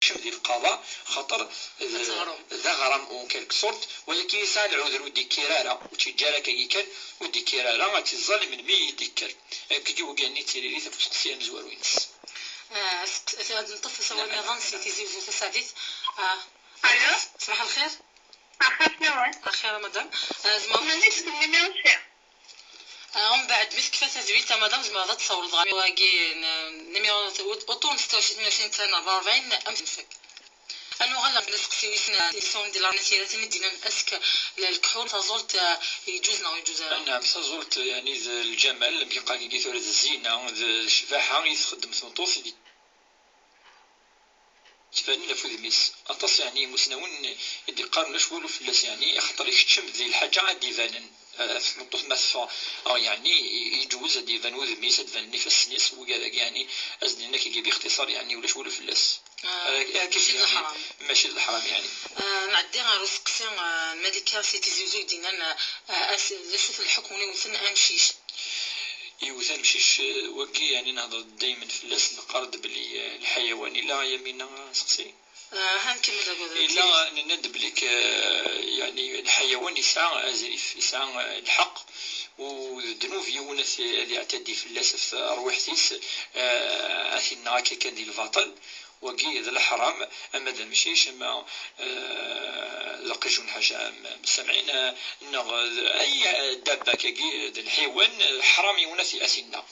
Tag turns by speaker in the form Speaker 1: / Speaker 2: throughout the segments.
Speaker 1: ديال القضاء خاطر ذا غرام اون كالك سورت، ولكن يسعى العذر ودي كيرارا وتيجارا كيكال ودي كيرارا غاتظلم من مي يديكال كي وكاني تيريري تفسقسي مزوار وينس
Speaker 2: هاد نطف سوا نظام سيتي زوج تصاديت.
Speaker 3: الو
Speaker 2: صباح الخير.
Speaker 3: اخيرا
Speaker 2: مدام
Speaker 3: زعما النيميرو شي
Speaker 2: ومن بعد بس كيفاش زويت مدام زعما هذا تصور دغامي واكي نيميرو اوتون 26 سنه 40 امسك انا غلا نسقسي ويسنا ليسون ديال النتيرات دينا اسك الكحول تزولت يجوزنا ويجوزها.
Speaker 1: نعم تزولت يعني الجمال كيبقى كيثور الزينه الشفاحه يخدم ثنطوس تفاني لفوذ ميس أطاس يعني مسنون يدي قارن شوالو فلاس يعني خاطر يكتشم ذي الحاجة عادي فانن نطوث مسفا أو يعني يجوز دي فانو ذي ميس دفانني في السنيس وكذا يعني أزنينا كي باختصار يعني ولا شوالو فلاس
Speaker 2: ماشي الحرام
Speaker 1: ماشي الحرام يعني
Speaker 2: نعدي غير سقسي الميديكال سيتي زوزو دينا نشوف الحكم اللي وصلنا امشيش
Speaker 1: يوثان مشيش وكي يعني نهضر دايما فلاس نقارد بلي الحيوان لا يمينا سقسي
Speaker 2: هنكمل
Speaker 1: إلا ندب لك يعني الحيوان يسعى أزريف يسعى الحق والذنوب يونث اللي يعتدي في اللاس أرواح تيس أثينا كان ديال الباطل وكي ذا الحرام أما ذا مشيش أما لقيشون حاجة سامعين أي دابة كي الحيوان الحرام يونث أثينا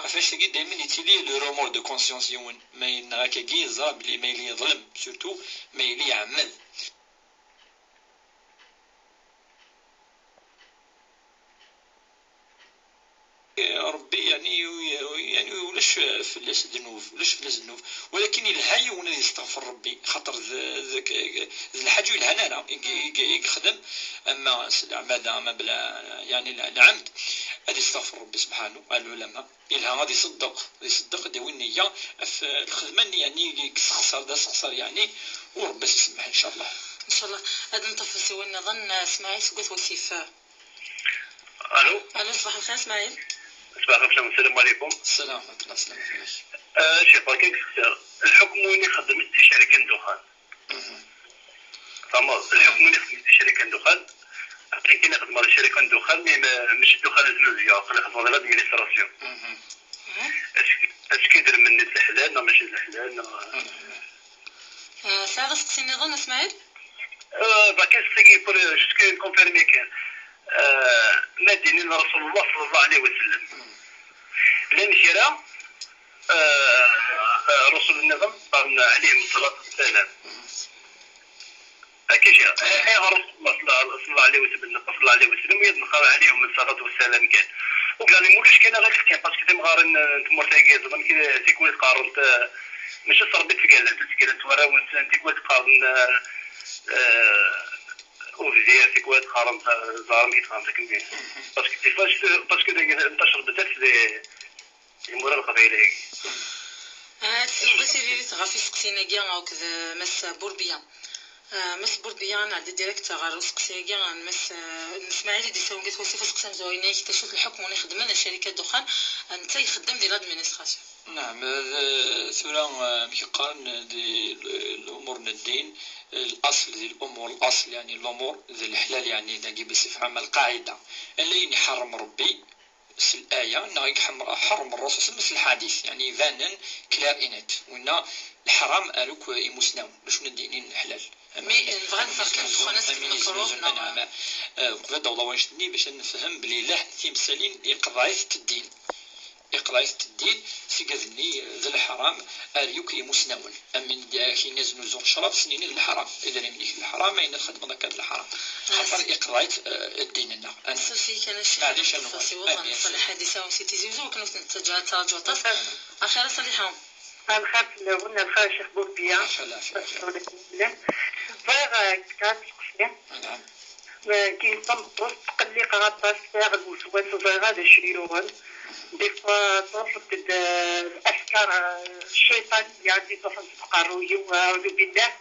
Speaker 1: فاش تلقي دايما يتيلي لو رومور دو كونسيونس يون ما ينغا كي زرا بلي ما يلي يظلم سورتو ما يلي يعمل ربي يعني ولاش فلاس الذنوب ولكن الهاي ونا يستغفر ربي خاطر ذاك الحاجه الهنا يخدم اما العباده اما بلا يعني العمد غادي يستغفر ربي سبحانه. العلماء الها غادي يصدق داوي النيه في الخدمه يعني يخسر يعني وربي يسمح ان شاء الله
Speaker 2: هذا نطفي سوى النظام اسماعيل سقط وسيف. الو صباح الخير اسماعيل.
Speaker 3: صباح الخير السلام عليكم.
Speaker 1: السلام ورحمة الله السلام عليكم.
Speaker 3: شيخ كيف الحكم وين خدمت شركة دخان تمام الحكم وين خدمت شركة دخان كي نخدم على شركة دخان مش الدخان الزوجية خدمة على الادمينستراسيون اش كيدير من الحلال ماشي الحلال
Speaker 2: ساعة سقسي النظام اسماعيل
Speaker 3: كاين سقسي بور جوست كونفيرمي كان ما دين رسول الله صلى الله عليه وسلم لان شراء رسول النظام قال عليه الصلاة والسلام أكيد رسول الله صلى الله عليه وسلم يدخل عليهم الصلاة والسلام كان وقال لي مولاش كاين غير اختيار باسكو تم غارن تمرتاكي زعما كي تيكون قارنت ماشي صربت في قالت تقال تورا وانت تيكون قارن وفي تيكون قارن زارم كيتقارن تكمل باسكو كيفاش باسكو انتشر بزاف المورا القبيلة
Speaker 2: بس اللي تغافي سقسينا كاع هكذا مس بوربيا مس بوربيا انا عندي ديريكت غير سقسي كاع مس اسماعيل دي ساون قالت وصفه سقسان زوينه كي تشوف الحكم وني خدم لنا شركه دخان انت يخدم ديال الادمينستراسيون.
Speaker 1: نعم ثورة كيقارن دي الامور الدين الاصل ديال الامور الاصل يعني الامور ذي الحلال يعني داكي بصفه عامه القاعده اللي يحرم ربي الآية أنه حرم الرسول مثل الحديث يعني فانن كلائنات وإن الحرام ألوك يمسنون باش ندينين الحلال
Speaker 2: مي نبغي نفرق الخناس
Speaker 1: نعم قبل الله واجدني باش نفهم بلي لا تمثالين إقضاية الدين في كذني ذا الحرام أليوك يمسنون أمن كي نزنو زوج شراب سنين الحرام إذا يملك الحرام ما ينخدم ذاك الحرام خاطر إقضاء الدين لنا
Speaker 2: أنا سوسي كان الشيخ في وطن صالح حادثة وسيتي زوجو وكانوا نتجا تراجعات أخيرا صالحهم
Speaker 4: الخير لنا الخير شيخ بوربيا بغا كتاب
Speaker 1: نعم
Speaker 4: كي تنطص تقلق غطاس تاع الوسواس وغادا شريروان دي فوا توصلت الافكار الشيطانيه عندي توصلت تقروي واعوذ بالله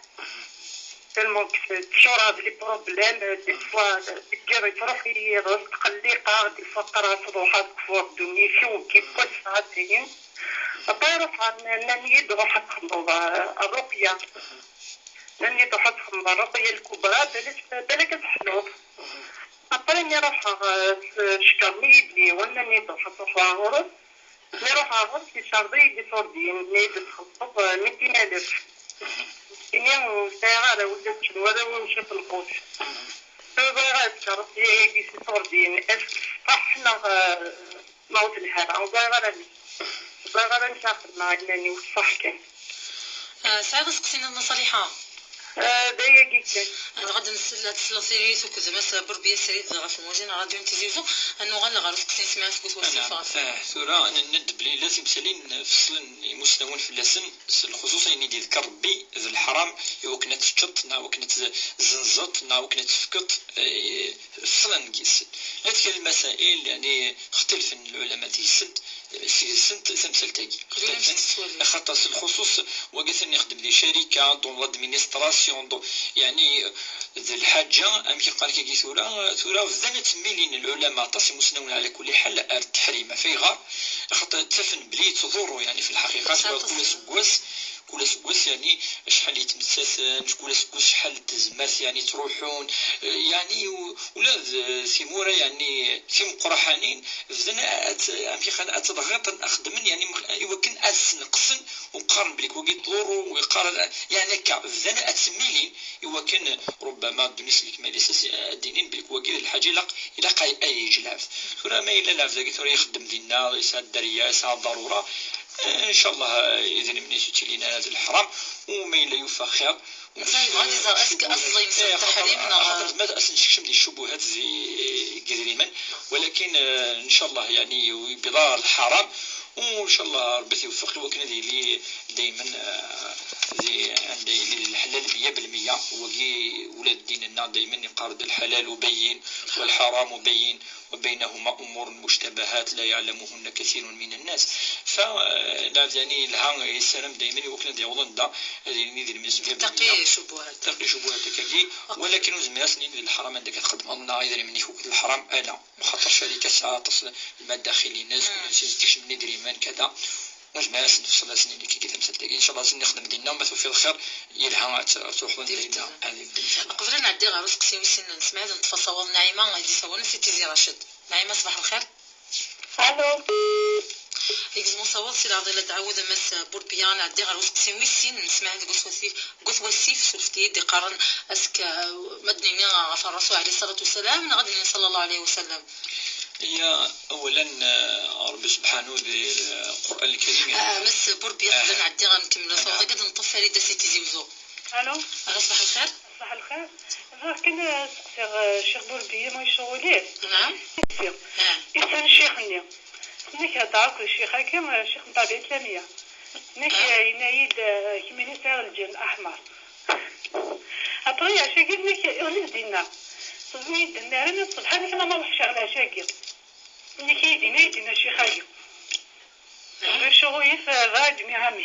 Speaker 4: تلمو تشورا بلي بروبليم دي فوا تكيري تروحي تقلقه دي فوا قرات روحات فوق دو ميسيون كي بوس هاتين أطير عن ننيد روحكم الرقية، ننيد روحكم الرقية الكبرى بلك الحلوف. أطير نروح شكرني بلي وننيد روحكم غورس، نروح غورس في شرطي بصوردين نيد تخطب 200,000 إني وساعة ولات شنوارا ونشوف القوت. فبغيت شرطي يجي صوردين أصحنا موت الهرع وبغير نشاخد مع أنني وصح كان.
Speaker 2: سعيد سقسينا المصالحة.
Speaker 4: دايا جدا.
Speaker 2: أنا غادي نسلا سيريس وكذا مثلا بربية سيريس في الموجين راديو نتيزيزو أنو غالا غارو سقسين سمعت كوت وصفة.
Speaker 1: ثورة أنا ند بلي لازم سالين فصلن مستوون في اللسن خصوصا يدي ذكر ربي ذي الحرام وكنا تشط وكنا زنزط وكنا تفكط فصلن كيس. هذه المسائل يعني اختلف العلماء تيسد سنت تمثل تاجي خاطر الخصوص وقثني يخدم دي شركه دون لادمينستراسيون يعني ذي الحاجه امكن قال كي ثوره ذنت مليين العلماء تصي مسنون على كل حال التحريم في غار خاطر تفن بلي تضر يعني في الحقيقه كل سكوس يعني شحال يتمسسن كل سكوس شحال تزمات يعني تروحون يعني ولا ثموره يعني ثم قرحانين زنا امكن خان اتضغط اخدم يعني يمكن نقصن وقارن بليك وقيت دورو ويقارن يعني كزنا اتسميلين يمكن ربما بالنسبه لكماليس الدينين بليك وقيت الحاجه الى اي جلاف ثم ما الا لاف ذاك يخدم دينا يسعد الدريه يسعد الضروره ان شاء الله اذن من يشتلينا هذا الحرام وما الا يفخر
Speaker 2: غادي زار اسك اصلي نسى تحريمنا
Speaker 1: ما اسنشكشم دي الشبهات زي قدريما ولكن ان شاء الله يعني بضار الحرام وان شاء الله ربي يوفق وكنا لي دائما زي عندي الحلال 100% وكي ولاد ديننا دائما يقارد الحلال وبين والحرام بين وبينهما امور مشتبهات لا يعلمهن كثير من الناس فلا يعني لها السلام دائما وكنا دي ولندا هذه ندير المسبب
Speaker 2: تقي شبهات
Speaker 1: كاكي ولكن زمياس ندير الحرام عندك تخدم لنا اذا مني فوق الحرام انا خاطر شركه ساعه تصل الماده داخلي الناس نسيتكش ندير من كذا وزماس نفس السنين اللي كي تمثل ان شاء الله نخدم دينا وما في الخير يلها تروح لنا
Speaker 2: قبل نعدي غير سقسي وسين نسمع نتفاصل نعيمه غادي سوا نسيتي زي راشد نعيمه صباح الخير
Speaker 4: الو
Speaker 2: اكزمون صوت سي العضله تعود مس بوربيان عدي غير سقسي وسين نسمع هذا قص وسيف شفتي دي قرن اسك مدني غفر الرسول عليه الصلاه والسلام غادي صلى الله عليه وسلم
Speaker 1: هي اولا ربي سبحانه بالقران الكريم
Speaker 2: مس بوربيان قبل نعدي غنكمل صوت قد نطف فريده سيتي زيوزو
Speaker 4: الو
Speaker 2: صباح الخير
Speaker 4: صباح الخير كان الشيخ بوربيه ما يشغليه
Speaker 2: نعم
Speaker 4: يسال شيخني نك هضرك الشيخ هكا الشيخ نتاع الاسلاميه نك ينايد كيما نسال الجن الاحمر اطري عشان قال لك ولد دينا صدمي دنا انا سبحان الله ما نروحش على شاقي نك يدينا شي حاجه شغل يفرج مهمي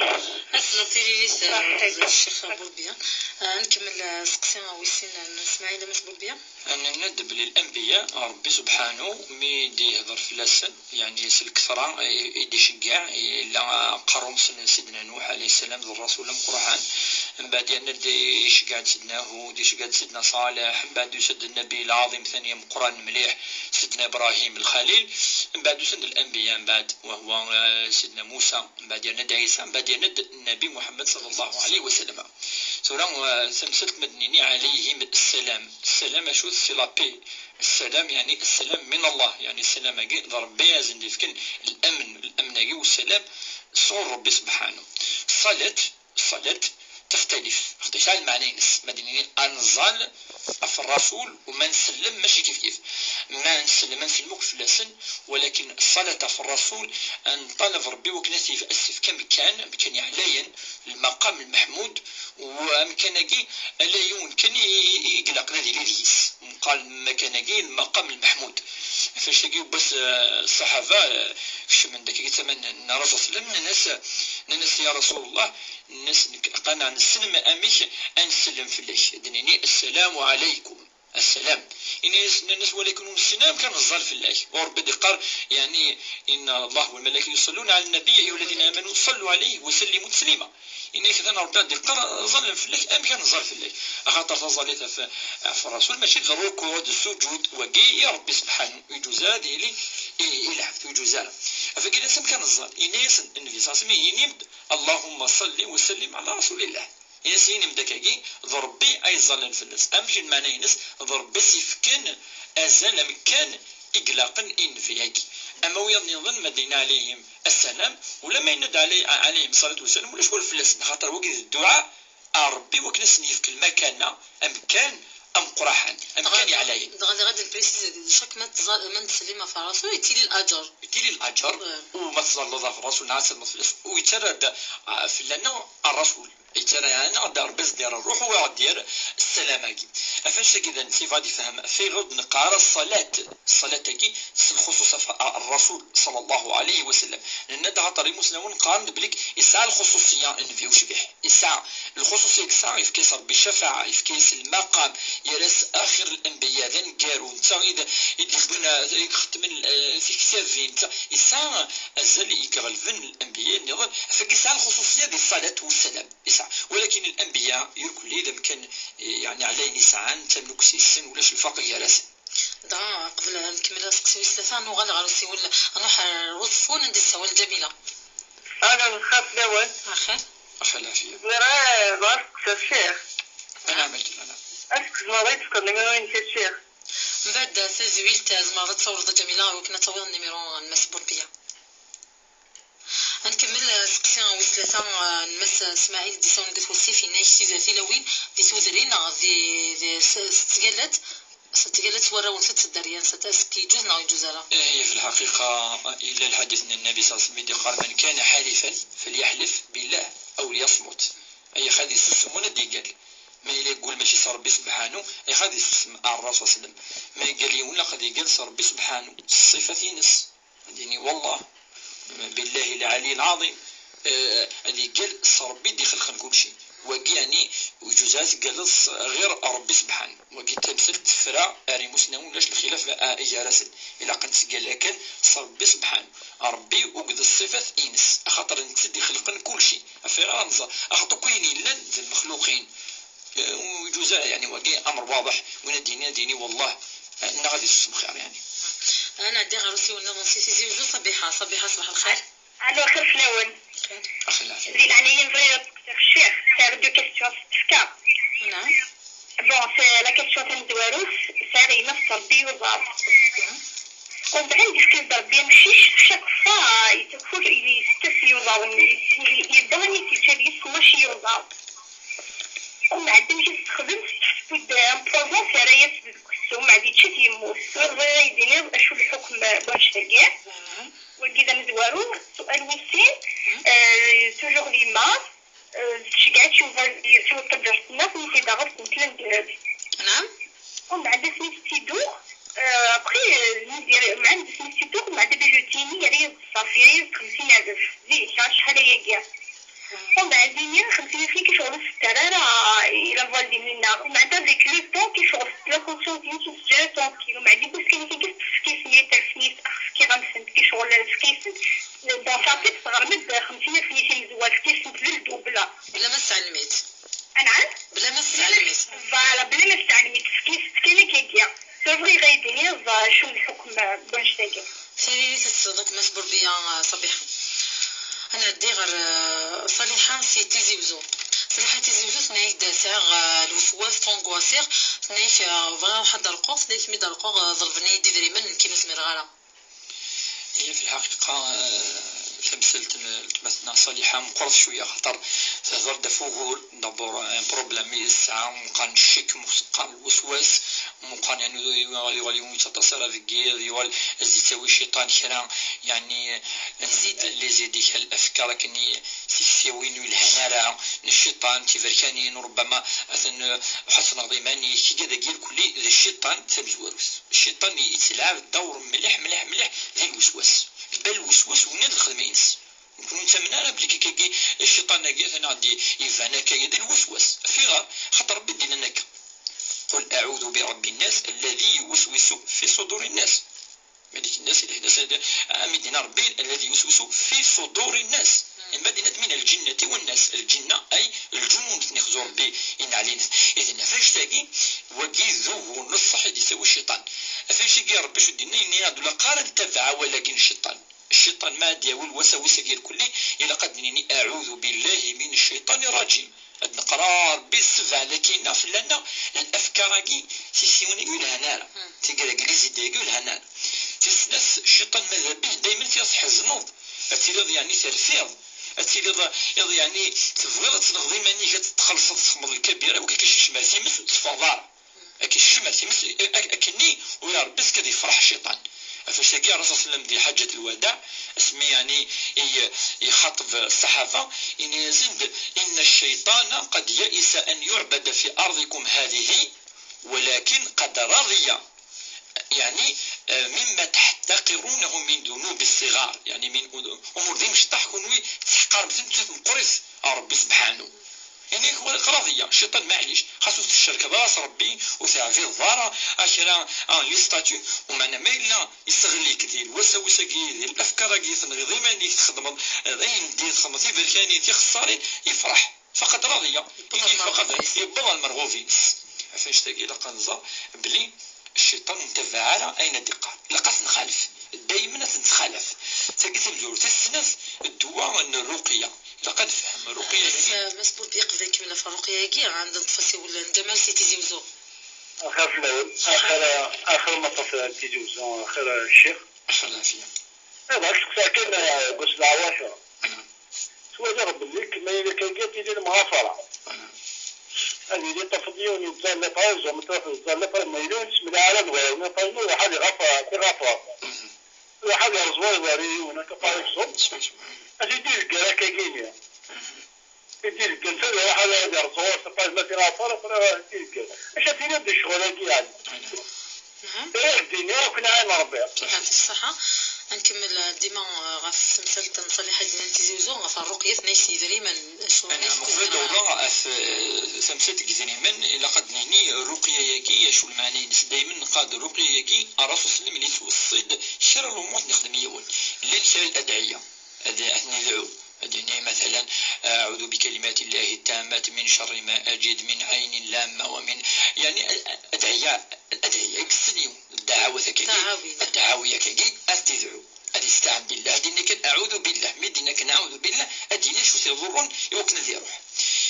Speaker 2: أصلتي لي الشيخ بوربيان نكمل سقسينا ويسين نسمعي لمس بوربيان
Speaker 1: أنا ندب للأنبياء ربي سبحانه ميدي يهضر في اللسان يعني يسل كثرة يدي شقاع إلا قرن سيدنا نوح عليه السلام ذو الرسول القرآن من بعد يندي يشقع سيدنا هود يشقع سيدنا صالح من بعد يسد النبي العظيم ثانيا من قرآن مليح سيدنا إبراهيم الخليل من بعد يسد الأنبياء من بعد وهو سيدنا موسى من بعد يند عيسى من بعد يند النبي محمد صلى الله عليه وسلم سورة سمسلت مدنيني عليهم السلام السلام شو سي لا بي السلام يعني السلام من الله يعني السلام اجي ربي يزن يفكن الامن اجي والسلام صور ربي سبحانه الصلاة تختلف اختلاف المعنى نس مدنيني انزل في الرسول وما نسلم ماشي كيف ما نسلموك في اللسن ولكن الصلاة في الرسول ان طلب ربي وكنتي في اسف كان يعلين المقام المحمود وامكانجي الا يمكن يقلق نادي ليس قال مكانجي المقام المحمود فاش تجيو بس الصحابه من داك يتمنى الرسول صلى الله عليه وسلم الناس يا رسول الله الناس قال نسلم اميش نسلم في الله دنيني السلام عليكم السلام الناس ولكن السلام كان الظل في الله وربي دقر يعني ان الله والملائكه يصلون على النبي يا ايها الذين امنوا صلوا عليه وسلموا تسليما إن كذا ربي دقر ظل في الله ام كان الظل في الله خاطر تظلت في الرسول ماشي الركوع السجود وكي يا ربي سبحانه يجوز هذه لي يلعب يجوز فكذا سم كان الظل الناس النبي صلى الله عليه وسلم ينمد اللهم صل وسلم على رسول الله ياسين مدكاكي ضربي اي ظلن في الناس امشي المعنى ينس ضربي سيفكن ازال مكان اقلاقا ان فيهاكي اما ويظن يظن مدينا عليهم السلام ولما يند عليهم الصلاه والسلام ولا شغل فلاس خاطر وقت الدعاء ربي وكنس نيفك المكان ام كان ام قرحان ام كان علي
Speaker 2: غادي البريسيز شاك ما تسلم في راسو يتيلي الاجر
Speaker 1: وما تصلى في راسو ناس المفلس ويترد في لنا الرسول ترى انا دار بس ديال الروح ويعود ديال السلامه كي فاش كذا سي غادي يفهم في غد نقرا الصلاه كي الخصوص الرسول صلى الله عليه وسلم لان ده طريق مسلمون قام بليك يسعى الخصوصيه ان فيه وشبح يسعى الخصوصيه يسعى يفكسر بالشفاعه يفكس المقام يرس اخر الانبياء ذن قالوا انت اذا يدخلنا يختم في كتابين يسعى الزل يكغلفن الانبياء نظن فكسر الخصوصيه ديال الصلاه والسلام ولكن الانبياء يقول لي اذا كان يعني عليه نسعان تملك السن ولاش الفقه يا راسل
Speaker 2: قبل نكمل سقسي ثلاثه نغال غروسي ولا نروح وصفون ندير السوال الجميله
Speaker 4: انا نخاف الاول
Speaker 1: اخي العافيه
Speaker 4: نرى الشيخ
Speaker 1: انا عملت انا
Speaker 4: اسكت ما بغيتش كنميرو انت الشيخ
Speaker 2: من بعد سازويلت زعما تصور جميله وكنا تصور النيميرو المسبور بيا نكمل سقسي وثلاثه نمس اسماعيل دي سون قلت وصي في نايشتي ذاتي لوين دي سوذرين دي ستقالت ورا ونسيت الدريان ستاسكي جوزنا يجوزها
Speaker 1: هي في الحقيقه الى الحديث ان النبي صلى الله عليه وسلم قال من كان حالفا فليحلف بالله او ليصمت اي خدي السمونه دي قال ما يقول ماشي صار ربي سبحانه اي خدي السم الرسول صلى الله عليه وسلم ما قال لي ولا قد يقال صار ربي سبحانه الصفه ينس يعني والله بالله العلي العظيم اللي قال ربي دي خلق كل شيء وكي يعني وجوزات جلس غير ربي سبحانه وكي تمثلت فرا اريموس نون لاش الخلاف اجارس الى قنت قال لكن ربي سبحانه ربي وقد الصفات انس خاطر انت دي خلق كل شيء فرا نزا اخطو كاينين لن المخلوقين وجوزاء يعني وكي امر واضح ديني والله ان غادي تسم خير يعني
Speaker 2: انا عندي غروسي ولا نسيتي زوجو صباح صباح الخير
Speaker 4: الو خير فلاون
Speaker 1: اخي العافيه
Speaker 4: اللي يعني نبغي الشيخ سير دو كيستيون تفكا
Speaker 2: نعم
Speaker 4: بون سي لا كيستيون تاع الدواروس ساري نفس ربي وضاب وبعدين ديسكيل ربي مشيش شاك فوا يتكفر اللي يستسي وضاب يبغني تيتالي ماشي يوضاب ومن عاد مشيت تخدم ود ان بروبليم سرايا ومن عاد يتشت يموت ولا يديني اشوف الحكم باش تلقاه وكذا مزوارو سؤال وسين توجور لي ما شقعت شوف تقدر الناس في ضغط مثلا
Speaker 2: نعم
Speaker 4: ومن عاد سميتي دو ابخي ندير مع سميتي دو ومن عاد بيجوتيني رياض صافي 50,000 زيد شحال هي كاع ومن عاد 50,000 كيشغل في التراره الى فالدي منا ومن عاد ديك لو طون كيشغل في لا كونسيونس ديالو تسجل طونكيل ومن عاد يقول كاين كيف سميت كي غنفهمت كيشغل في كيسن دون صافي تغرمد 50,000 مزوال في كيسن في الدوبله
Speaker 2: بلا ما استعلميت
Speaker 4: نعم
Speaker 2: بلا ما استعلميت
Speaker 4: فوالا بلا ما استعلميت في كيس كاين كيكيا صافي غيديني شو الحكم باش تاكل
Speaker 2: سيري تصدق مسبور بيا صبيحه انا عندي غير صالحه سي تيزيوزو صالحه تيزيوزو ثنايا داساغ الوسواس طونغواسيغ ثنايا فغا واحد القوس ثنايا ميد القوغ ظلفني دي دريمن كينو سمير غالا
Speaker 1: هي في الحقيقه تمثلت صالحه مقرص شويه خاطر تهضر دفوغول دابور ان بروبليم يسعى مقان الشك مقان الوسواس مقان يعني يولي يتصل في كير يولي يساوي الشيطان كرا يعني لي زيديك الافكار كني سيوين الهنارة الشيطان تفركانين ربما اثن حسن غيماني كي كذا قال كلي الشيطان تبزوروس الشيطان يتلعب دور مليح ذي الوسواس بل الوسواس وناد الخدمينس نكون نتمنى بلي كي الشيطان ناقي انا عندي يفانا كي الوسواس في غير خاطر ربي دينا نك قل أعوذ برب الناس الذي يوسوس في صدور الناس. ملك الناس اللي حدث أمدنا ربي الذي يوسوس في صدور الناس مدينة من الجنة والناس. الجنة أي الجنون نخزو ربي إن علينا. إذن فاش تاقي وقي ذو نصح يسوي الشيطان فاش يقي ربي شو دينا إني هادو لقارن تبع ولكن الشيطان ما ديال الوساوس ديال كلي إلا قد إني أعوذ بالله من الشيطان الرجيم. نقرا ربي السبع لكن فلنا الافكار كي سيسيوني يقول هنا تيقرا كليزي يقول هنا تسنس الشيطان ماذا به دائما تيصح الزنوض تيليض يعني ترفيض تيليض يعني تبغيض تنغضي ماني جات تخلص تخمض الكبيره وكي كيشمال تيمس وتفضل كيشمال تيمس اكني ويا ربي كذا يفرح الشيطان. فاش تلقى الرسول صلى الله عليه وسلم دي حجة الوداع اسمي يعني يخاطب الصحابة إن يزيد إن الشيطان قد يئس أن يعبد في أرضكم هذه ولكن قد رضي يعني مما تحتقرونه من ذنوب الصغار يعني من أمور دي مش تحكون تحقر بثنت مقرص ربي سبحانه يعني هو قراضية الشيطان معليش خاصو الشركة براس ربي وثعفي الضارة أشرا ليستاتيو ومعنا ما إلا يستغلي كذي الوساوس كذي الأفكار كذي تنغضي ماني تخدم أين دي تخدم في بركاني تخسري يفرح فقد راضية فقد يبغى المرغوفين. فاش تلاقي لقنزة بلي الشيطان متبع على أين الدقة لقاس نخالف دائما تنتخالف تلقيت الجور تسنف الدواء الرقية لقد فهم الرقية
Speaker 2: مسبور بيقبل كمل في الرقية كي عند نطفسي ولا ندمل سي تيزي وزو
Speaker 3: آخر فلان آخر مطف تيزي وزو آخر الشيخ
Speaker 1: آخر العافية
Speaker 3: هذا ساكن قص العواشرة سوى جرب اللي كما إذا كان جات يدير المغافرة هذه اللي تفضيون يتزلفها وزمتها يتزلفها الميلون اسم العالم ويفهموا واحد يغفر واحد يرزوه وريه هناك طريق صوت هذه يدير الكراكة كينيا يدير الكنسة واحد يرزوه سباز ما تغفر فلا يدير الكراكة اش هاتين يبدو الشغلة يعني ايه الدنيا وكنا عين ربي
Speaker 2: يعطيك الصحة. نكمل ديما غاف مثال نصلي ديال نتيزيوزو غاف الرقية نيسي دريما شو
Speaker 1: انا مقبل والله اف سمسات كزريما الا قد نيني الرقية ياكي شو المعني نس دائما قاد الرقية ياكي الرسول صلى الله عليه وسلم اللي توصيد شر الامور نخدم يون الليل شر الادعية هذا احنا ندعو أدني مثلا أعوذ بكلمات الله التامات من شر ما أجد من عين لامة ومن يعني الأدعية يقصدني الدعوة الدعاوية كي أستدعو أستعن بالله أدينك أعوذ بالله مدينك نعوذ بالله أدينا شو تضرون يوكنا ذي روح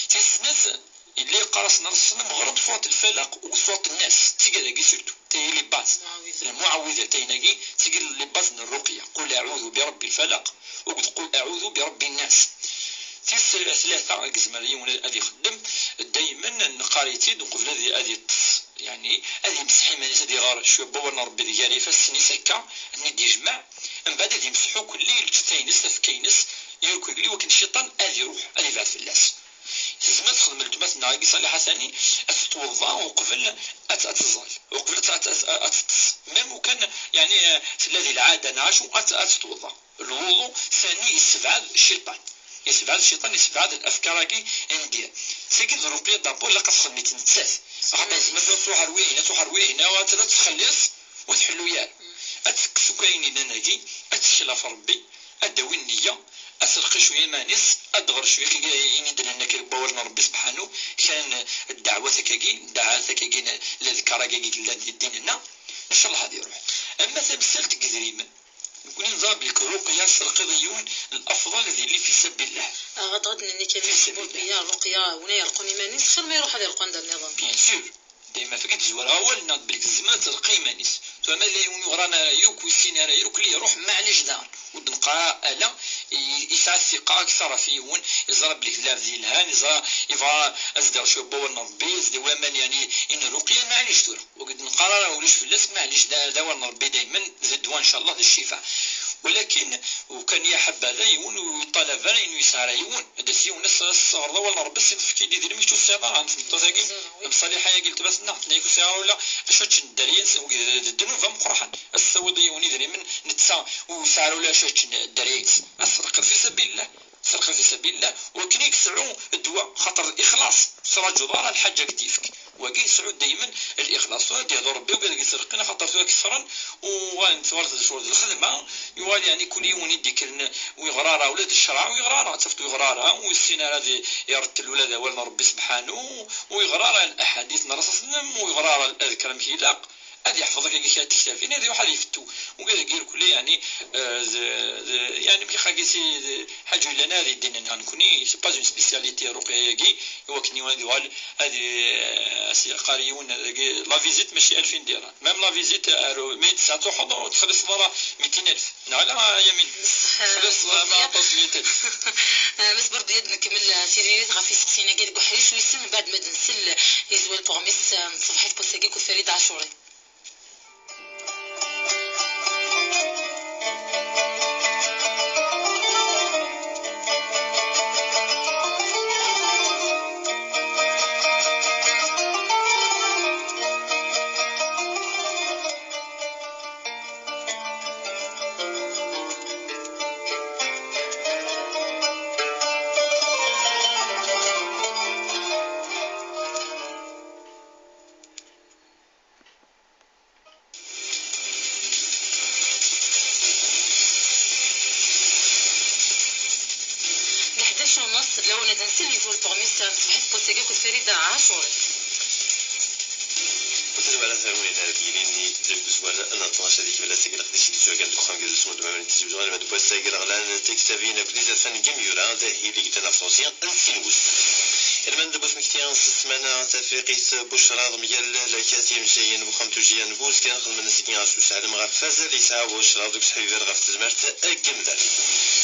Speaker 1: تسنز اللي قرصنا الصنم غرب صوت الفلق وصوت الناس تيجي ذاكي سيرتو تي لي باز المعوذة تيناكي تيجي لي باز من الرقية قل أعوذ برب الفلق وقل أعوذ برب الناس تيس ثلاثة أجزماليون هذه خدم دايما نقاريتي قبل هذه يعني هذه مسحي مانيس هذه غار شوية بورنا ربي ديالي فالسني سكا ندي جمع من بعد هذه مسحو كل ليل تينس تفكينس ياكل لي وكن الشيطان هذه روح هذه بعد في اللاس زعما تخدم التماس ناقي صالح حسني اتوضا وقبل اتزال وقبل اتطس ميم وكان يعني في الذي العاده نعاشو اتوضا الوضوء ثاني يستبعد الشيطان يستبعد الافكار كي ندير سكن الرقيه دابور لقى خدمتي نتساس حتى زعما تروح هنا وتخلص وتحلو ياه اتكسو كاينين ناكي اتشلا في ربي اداوي النيه أسرق شوية مانيس أدغر شوية كي ندير أنك باورنا ربي سبحانه كان الدعوة كاكي دعاء كاكي للذكرى كاكي الذي ديننا إن شاء الله هذه يروح. أما تمثلت كذريما نكون نضرب لك رقية القضيون الأفضل اللي في سبيل الله.
Speaker 2: غضغط إني كان يسبور بيا رقية ونا يرقوني مانيس خير ما يروح هذا يرقون هذا النظام.
Speaker 1: بيان سور. ديما فكرت زوار أول ناض بالك الزمان ترقي مانيس فما لا يوم يغرانا يوك ويسينا يروك لي يروح معليش دار ودنقا ألا يسعى الثقة أكثر فيون يزرب لك لاف ذي الهان يفا أزدر شو بورنا ربي أزدر وامان يعني إن رقية معليش تورا وقد نقرر وليش في اللاس معليش داورنا ربي دايما زدوا إن شاء الله ذا الشفاء ولكن وكان يحب هذا يون وطلب انه يسعى يون هذا سيون الصغر ولا ربي سنفكي دي دير مشتو السيطره عند الطاقي بصالحه قلت بس نحط نيكو ساعه ولا شوتش الدريان الدنوب مقرحا السودي يوني دري من نتسا وسعر ولا شوتش الدريان الصدق في سبيل الله سرقه في سبيل الله، ولكن يكسعوا الدواء خاطر الاخلاص سراج دار الحاجه كتيفك وكي يسعوا دائما الاخلاص وهذا يهضر ربي وقال يسرقنا خاطر فيها كثرا وانتورد شغل الخدمه يوالي يعني كل يوم يديك ويغرارا ولاد الشرع ويغرارا تفتو يغرارا والسنه هذه يرتل الولاد والنا ربي سبحانه ويغرارا الاحاديث الرسول صلى الله عليه وسلم ويغرارا الاذكار مكيلاق هذه يحفظك كي تكتافين هذه واحد يفتو وقال غير كل يعني يعني كي خاكيسي حاجه لنا هذه الدين نكوني سي با اون سبيسياليتي رقيه كي هو كني هذه هذه قاريون لا فيزيت ماشي 2000 درهم ميم لا فيزيت ميدسان تحضر تخلص ضرا 200000 لا يمين خلص ما تصميتلف
Speaker 2: بس برضه نكمل سيريز غافي سقسينا كاع كحريش ويسن بعد ما نسل يزوال بوغميس صفحه بوساكيك وفريد عاشوري. ونص لو ندنسل يزول بغميس صبحت بوساكيك وفريد عاشوري.
Speaker 5: وتجمع ثانوي ديالي ديال بزوال انا 12 ديك بلا سيكل قديش ديال كان دخان ديال السمود ما تجيب غير ما دبا ساكل غلان تكتافينا بليزا فان كاميورا هذا هي اللي قلت انا فرونسيا انسينوس المن دبوس مكتيان السمانه تفريقيت بشرى ضميال لكاتي مشاين بخمتو جيان بوس كان خدم النسكين عسوس على مغرب فاز اللي ساعه بشرى دوك حبيبر غف تزمرت الجمدان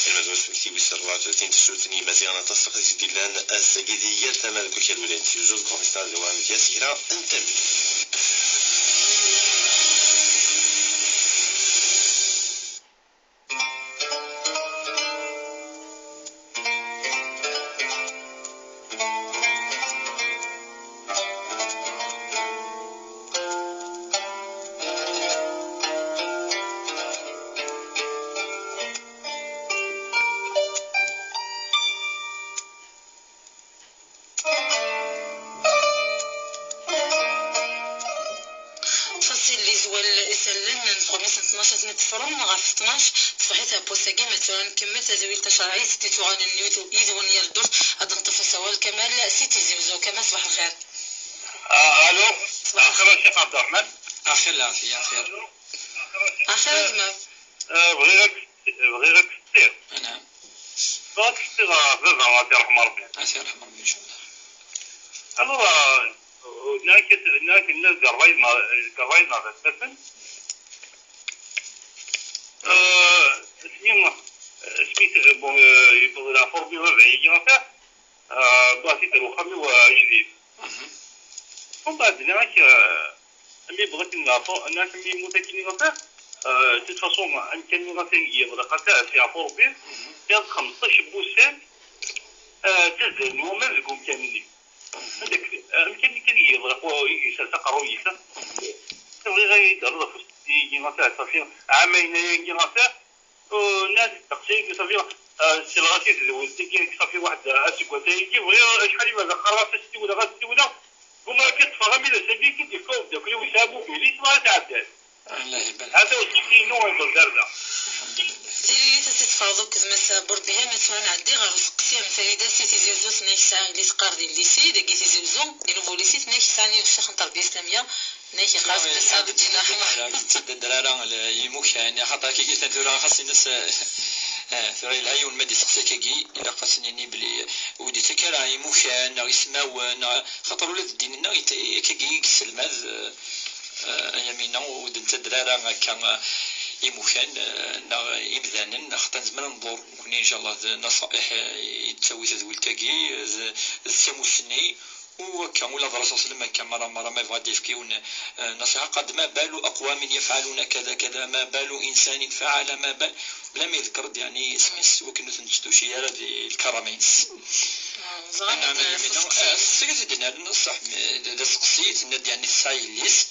Speaker 5: المدرس مكتيب 34 تشوتني مزيانه تصرخ ديلان السجديه تمام كل الولاد يوزو كوميستان دوام ياسيرا انتمي
Speaker 2: فرن غاف 12 صبحتها بوساكي مثلا نكمل تزويل تشرعي ستي توغان النيوتو يذون يردوش هذا نطفى سوال كمال سيتي زوزو كما صباح الخير.
Speaker 3: الو صباح الخير الشيخ عبد الرحمن.
Speaker 1: اخير العافيه اخير
Speaker 2: اخير
Speaker 3: بغيتك تصير
Speaker 1: نعم
Speaker 3: بغيتك تصير الله يرحم ربي
Speaker 1: يرحم ربي ان شاء الله.
Speaker 3: الله هناك الناس قرينا اساسا سميت بون يفضل لا فوربي وبعيد غافا بغيت نديرو خمي وجديد ومن بعد هناك مي بغيت نعرفو الناس مي متكينين غافا دي فاصون امكاني غافا يبدا قطع في فوربي كان 15 بوسان تزن وما زكم كاملين هذاك امكاني كان يبدا يسقرو يسا تبغي غير يدير يجي غافا صافي عامين يجي غافا وناس تقسيم صافي سي الغاسي تزوجتي كاين صافي واحد اسكو تيجي غير شحال ما خلاص تستي ولا غاتستي ولا وما كتفهمي لا سبي كي تفوق داك اللي يسابو فيه لي ما تعدل
Speaker 1: الله يبارك
Speaker 3: هذا وسيكي نو الدرجه
Speaker 2: سيري تتفاضل كزمس بربيها مثلا عندي غير سقسي مثلا سيتي زوزو سنايسا اللي تقار ديال الليسي داكي زوزو دي نوفو ليسي سنايساني الشيخ التربيه الاسلاميه نايكي خاص بسبب الدين احمر
Speaker 1: تسد الدرارة يموكان خاطر كي تدور خاص الناس في الهاي والمدي سقساكي الى قاسنيني بلي ودي تكرا يموكان يسماو خاطر ولاد الدين كي يسلماز يمينا ودنت الدرارة كان يمكن يبدأ خاطر زمان نضور نكوني إن شاء الله نصائح يتسوي تزويل تاكي السموسني وكان ولا الرسول صلى الله عليه وسلم مرة ما يبغى يفكيون نصيحة قد ما بال أقوام يفعلون كذا كذا ما بال إنسان فعل ما بال بلا ما يذكر يعني سميس وكنو تنجدو شي هذا الكرامين زعما السيد ديالنا نصح دا سقسيت ند يعني السايليس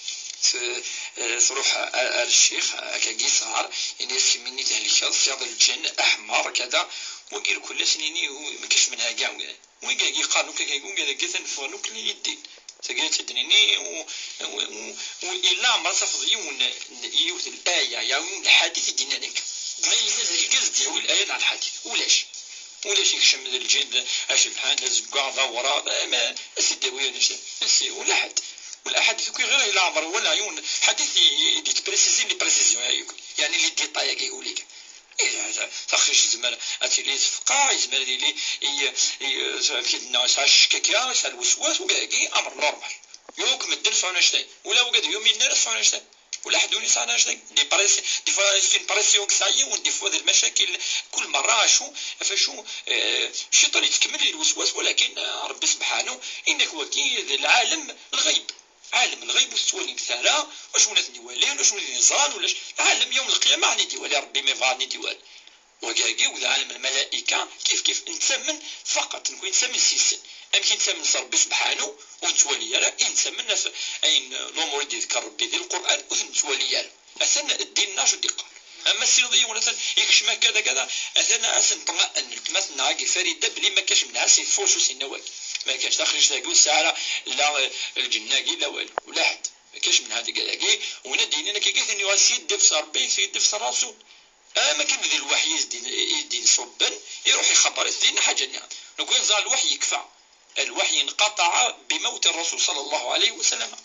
Speaker 1: تروح الشيخ كاكي صار يعني سميني تهلكا صياد الجن احمر كذا وقيل كل سنيني ما كاش منها كاع وكاكي قالوا كاكي كذا كذا فانوك اللي يدين تقال تدنيني وإلا ما تفض يوث الآية يوم الحديث يدينا لك ما يلزم قصد يقول الآية على الحديث ولاش يكشم الجن اش بحال زكا ضورا ما سداوي ولا حد والأحاديث كي غير إلى عمر ولا عيون حديث يديك بريسيزي لي بريسيزيون هايوك يعني اللي ديطايا كيقول لك تخرج زمان اتيلي تفقع زمان اللي كي الناس الشكاكه تاع الوسواس وكاكي امر نورمال يوك مدن صون شتي ولا وقد يوم يدير صون شتي ولا حدوني صون شتي دي بريس دي فوا سين بريسيون كسايي ودي فوا المشاكل كل مره فاشو الشيطان يتكمل الوسواس ولكن ربي سبحانه انك وكي العالم الغيب عالم الغيب والسوالي مثالا واش ولات نيوالين واش ولات نزال ولاش العالم يوم القيامه غادي ديوالي ربي ما يفعلني ديوال وكاكي ولا عالم الملائكه كيف نتسمن فقط نكون نتسمن سيسن يمكن نتسمن ربي سبحانه ونتوالي له نتسمن اين الامور اللي ذكر ربي في القران ونتوالي له مثلا الدين ناش دقه اما السيرضي مثلا يكشم كذا كذا مثلا نطمئن مثلا كي فريده بلي ما كاش منها سي فوش وسي نواك ما كاش تخرج تاكل الساعه لا الجنه لا والو ولا حد ما كاش من هذا كاع ونا ديننا كي قلت انه سيد في ربي سيد في الرسول ما كان ذي الوحي يدين صبا يروح يخبر الدين حاجه نعم نقول زال الوحي يكفى الوحي انقطع بموت الرسول صلى الله عليه وسلم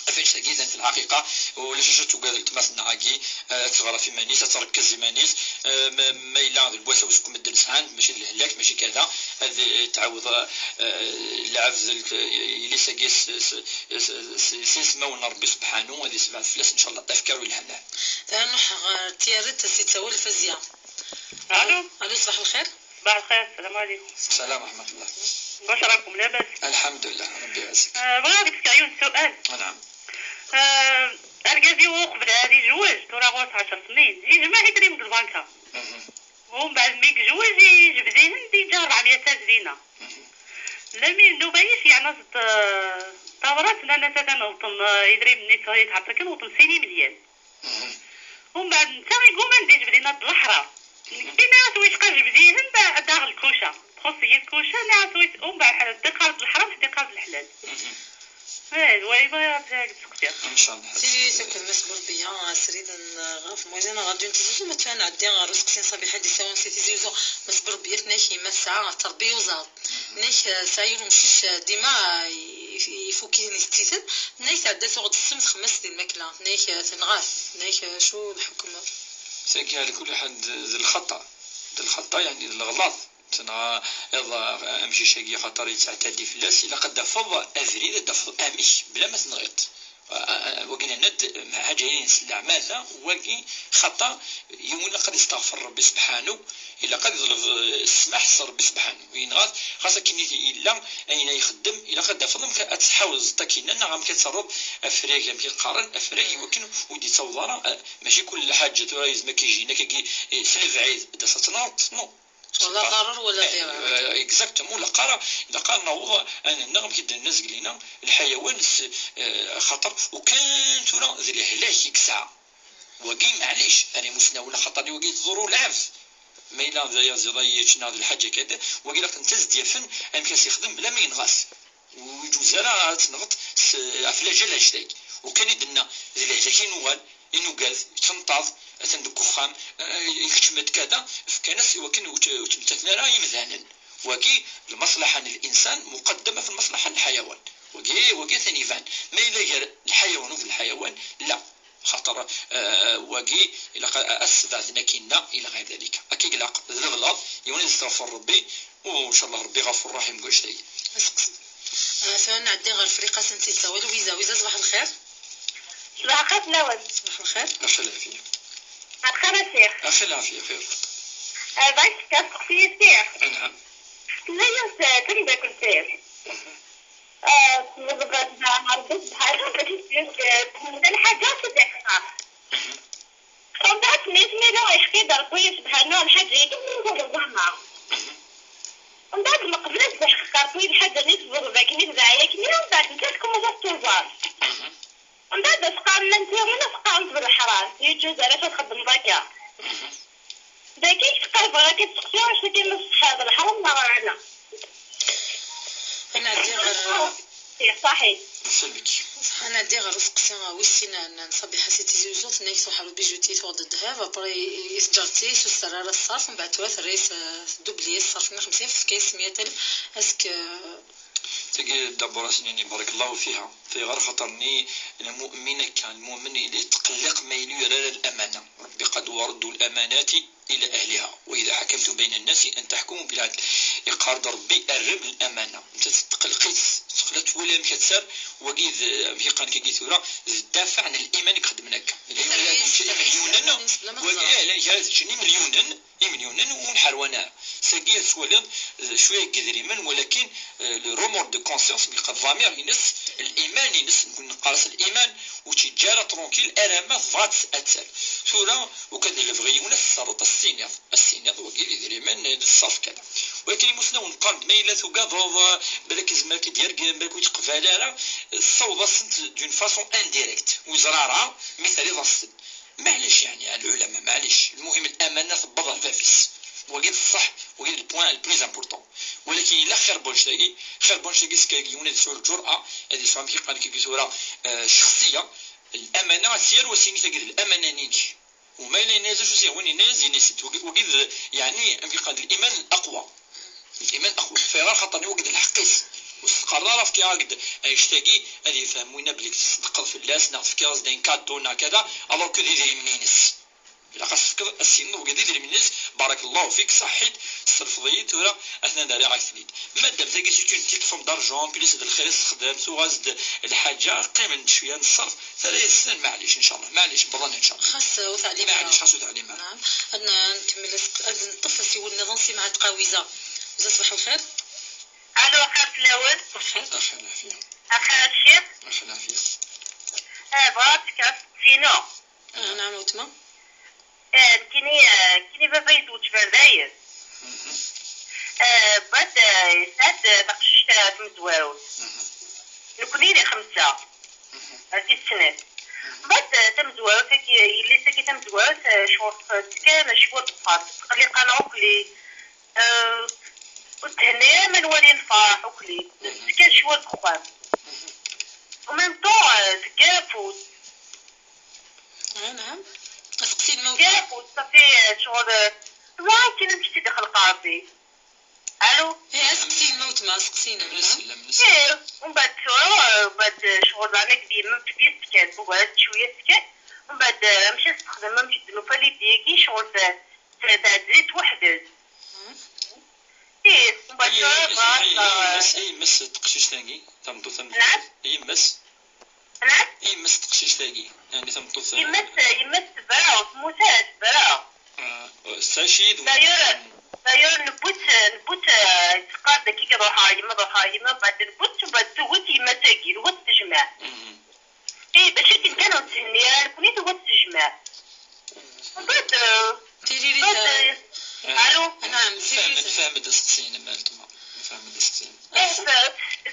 Speaker 1: فاش كيزن في الحقيقه ولا شفتو قال تماس نعاكي تغرى في مانيس تركز مانيس ما الا الوساوس كم الدرسان ماشي الهلاك ماشي كذا هذا تعوض العفز اللي ساقيس سيسماونا ربي سبحانه هذه 7 فلاس ان شاء الله تفكروا الهنا
Speaker 2: تنوح تيارت سيتسول الفزية الو صباح الخير.
Speaker 4: صباح الخير السلام عليكم.
Speaker 1: السلام ورحمه الله.
Speaker 4: واش راكم لاباس؟
Speaker 1: الحمد لله ربي يعزك.
Speaker 4: بغيت نسالك سؤال.
Speaker 1: نعم.
Speaker 4: أرجعي وقبل هذه جواز ترى غوص 10 سنين يجمع يدري من البنكة ومن بعد ما يتزوج يجيب ذهن ديجا 400,000 دينار لمن نبيش يعني طورات لنا تتنوطن يدري مني يتعطى كنوطن سيني مليان ومن بعد نتا يقوم ندير بدينا الحرام كنا سويت قاج بديهن داغ الكوشه خصي الكوشه لا سويت ومن بعد دقات الحرام دقات الحلال
Speaker 1: ان شاء الله.
Speaker 2: سيدي سكن مسبور بيا سريد غاف موزنا غادي نتزوجو ما كان عندي غارس كسين صبيحه دي ساون سيتي زوجو مسبور بيا ناكي مسعى تربيه وزاد ناك ساير مشيش ديما يفوكي نستيتن ناك عدا تغد السمت 5 ديال الماكله ناك تنغاف ناك شو الحكم
Speaker 1: ساكي على كل حد الخطا يعني الغلط تنا يلا امشي شاقي خاطر يتعتدي في الناس الا قد فض افريد دفض امش بلا ما تنغيط وقينا ند حاجه نسلع ماذا وقي خطا يوم قد يستغفر ربي سبحانه الا قد السماح صر ربي سبحانه وينغاث خاصه كي الا اين يخدم الا قد فضل تحاول زطكينا نعم كتصرف افريق يمكن قارن افريق يمكن ودي تصورها ماشي كل حاجه ترايز ما كيجينا كي سلف عيد بدا ستناط نو
Speaker 2: ولا قرر ولا غير
Speaker 1: اكزاكتومون لا قرر اذا قال نوض انا نغم كي الناس قلينا الحيوان خطر وكان ترى ذي الهلاك يكسع وقي معليش انا مسنا ولا خطر وقي تضروا العف ما الا ذا زرايش ناض الحاجه كذا وقي لك انت ديفن ام كاس يخدم بلا ما ينغاس ويجوز انا تنغط افلاجه لاجتاي وكان يدنا ذي الهلاكين نوال انه قال تنطاض تندك خام يكتمد كذا فكانس وكن وتمتثنا راه يمذانا وكي المصلحه للانسان مقدمه في المصلحه للحيوان وكي ثاني فان ما الا الحيوان وفي الحيوان لا خاطر وكي الى اسفاتنا كنا الى غير ذلك اكي قلق الغلط يونس استغفر ربي وان شاء الله ربي غفور رحيم كل شيء
Speaker 2: سواء عندي غير فريقه سنتي تساوي ويزا صباح الخير.
Speaker 4: صباح الخير نوال.
Speaker 2: صباح الخير.
Speaker 1: اخي العافيه.
Speaker 4: الخير الشيخ.
Speaker 1: اخي العافيه خير.
Speaker 4: بغيت تسقسي الشيخ.
Speaker 1: نعم.
Speaker 4: لا يا كنت باكل سير. بغيت نعرف بحال بغيت الحاجات تاعها. ومن نسمي له اش كيدار كويس بحال نوع الحاجه يدور زعما. ومن بعد ما قبلت باش خاطري الحاجه اللي تبغوا باكي نزعيا كني ومن بعد نتاكم وزات الزار. ومن بعد قالنا انت من فقعت بالحرام يجوز على تخدم ضكا داكي تقرب غادي تسقسي واش كاين نص هذا الحرام ما رانا
Speaker 2: انا عندي غير
Speaker 4: صحيح
Speaker 1: سلبك
Speaker 2: انا عندي غير سقسي ويسينا نصبي حسيتي زوجوت نيك صحاب بيجوتي تود الذهب ابري يسجرتي سسرار الصرف من بعد توات الرئيس دوبلي صرفنا 50,000 اسك
Speaker 1: تلقى دابا يعني بارك الله فيها في غير خطرني المؤمن كان المؤمن اللي يتقلق ما يلي على الامانه ربي قد وردوا الامانات الى اهلها واذا حكمتم بين الناس ان تحكموا بالعدل يقارد ربي الرب الامانه انت تقلقيت تقلقت ولا مشات سار وكيد مشي قال كي ثورة دافع عن الايمان يخدمناك مليونا ولا جاني مليونا ونحروانا ساقيه سوالم شويه قدريما ولكن لو رومور دو كونسيونس بقى ضمير ينس الايمان ينس نكون نقارس الايمان وتجاره ترونكيل ارامات فات اتسال ثورة وكذا الفغيون السرط السينيض وكيل يدريمان الصرف كذا ولكن المسلم نقارد ما الا ثوكا بالك زماك ديال بالك وتقفالها الصوضه سنت دون فاسون انديريكت وزرارها مثالي ضاصل معليش يعني العلماء معليش المهم الامانه تبضها فافيس وقيل الصح وقيل البوان البليز امبورطون ولكن الا خير بونشتاقي سكاكيونا سور الجرأه هذه سواء كي قال كي صوره شخصيه الامانه سير وسيني تقول الامانه نينش وما لا ينازل شو وين ينازل ينسيت وقيل يعني كي قال الايمان الاقوى فيرا خاطرني وقد الحقيس وقرر في كيعقد يشتاقي هذه يفهمونا بلي تصدق في الناس نعرف كاز دين كادونا كذا الوغ كو ديري منينس إلا قصفك السن وقد يدير منيس بارك الله فيك صحيت الصرفضيت ولا اثناء داري عاك ثنيد مادام تاكي سيتون تيك فم دارجون بليس د الخير استخدام ثوازد الحاجه قيمه شويه نصرف 3 سنين معليش ان شاء الله معليش بظن ان شاء الله
Speaker 2: خاص وتعليم
Speaker 1: معليش خاص تعليم
Speaker 2: نعم انا نكمل الطفل سي ولنا ضنسي مع تقاويزه صباح الخير
Speaker 4: الو خاف الاول
Speaker 1: بخير العافيه
Speaker 4: اخا الشيخ
Speaker 1: بخير العافيه
Speaker 4: بغاتك فينو
Speaker 2: نعم وتما
Speaker 4: كيني بابا يدوت برداير بعد ساعات دقشتها في مزواوت نكوني لي 5 هذه السنة بعد تمزواوت يلي ساكي تمزواوت شورت كان شورت فات قال لي قنعوك لي وتهنيا من ولي الفرح وكلي كان شورت خوان ومن طون تكافوت
Speaker 2: نعم اسقسي الموت
Speaker 4: تكافوت صافي شغل واكي نمشي داخل قاربي الو
Speaker 2: اسقسي الموت ما اسقسينا
Speaker 4: ومن بعد بعد شغل انا كبير ما كبير سكات وبعد شويه سكات ومن بعد مشيت نستخدم مشيت نوفا لي ديكي شغل تاع زيت وحده ومن بعد
Speaker 1: مس تقشيش ثاني تمطو ثم
Speaker 4: نعم
Speaker 1: مس
Speaker 4: نعم
Speaker 1: مس تقشيش ثاني يعني تمطو ثم
Speaker 4: يمس براو موتات براو
Speaker 1: ساشيد
Speaker 4: داير نبوت تقاد دقيقة روحا يما بعد نبوت وبعد توت يما تاكي توت تجمع باش كانوا تهنيا كوني توت تجمع وبعد
Speaker 2: تيريري
Speaker 4: الو
Speaker 2: نعم
Speaker 1: فهمت السقسينة مالتما فهمت السقسينة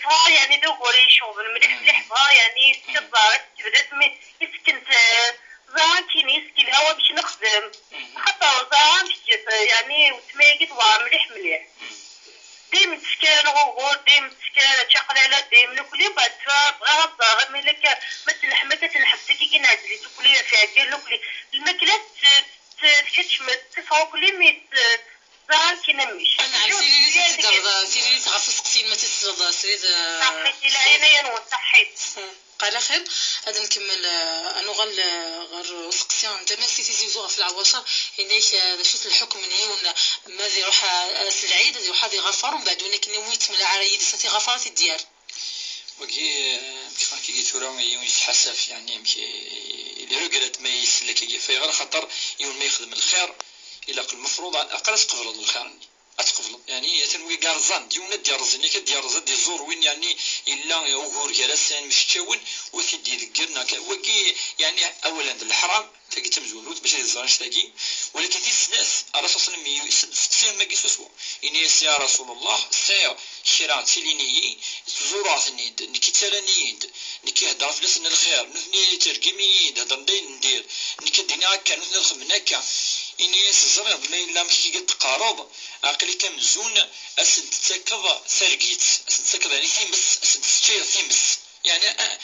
Speaker 4: فا يعني دوغوري شغل مليح فا يعني تبارك بدات يسكنت زاكين يسكي الهوا باش نخدم حتى زاك يعني وتماكي طبعا مليح ديم تسكان غور ديم تسكان شقلاله ديم ناكلي بعد غا ملك مثل حمكه تنحبسي كي نعدلي تاكلي فيها كاين ناكلي الماكله تشمت تفوقلي ميت زاكي نمش
Speaker 2: نعم سيري تغفص سقسين ما تسرد سيري
Speaker 4: صحيتي العينين وصحيت
Speaker 2: قال خير هذا نكمل انو غير سقسيان جميع سيتي زوزوها في العواشر هناك شفت الحكم من هنا ماذا يروح العيد يروح هذه غفر ومن بعد هناك نويت من العرايد ساتي غفرات الديار
Speaker 1: وكي كي ثورة يتحسف يعني اللي رجلت ما يسلك في غير خطر يوم ما يخدم الخير إلا المفروض على الأقل قبل الخير اتقبل يعني تنوي كارزان ديونا ديال رزني كديال رزا دي زور وين يعني الا اوغور جلسان مشتاون وثدي ذكرنا وكي يعني اولا الحرام تاكي تمزونوت باش يزرانش تاكي ولكن تيسناس الرسول صلى الله عليه وسلم يسد في تسير ما كيسوسوا اني يا رسول الله سير شرا تيليني زورات نيد نكي تلانيد نكي هضر فلاس الخير نثني ترقيمي هضر ندير نكي دينا هكا نثني نخدم هكا إني زريض ما إلا مكي قد قارض عقلي كمزون أسن تتكض ثرقيت أسن تتكض يعني ثيمس أسن تستشير ثيمس يعني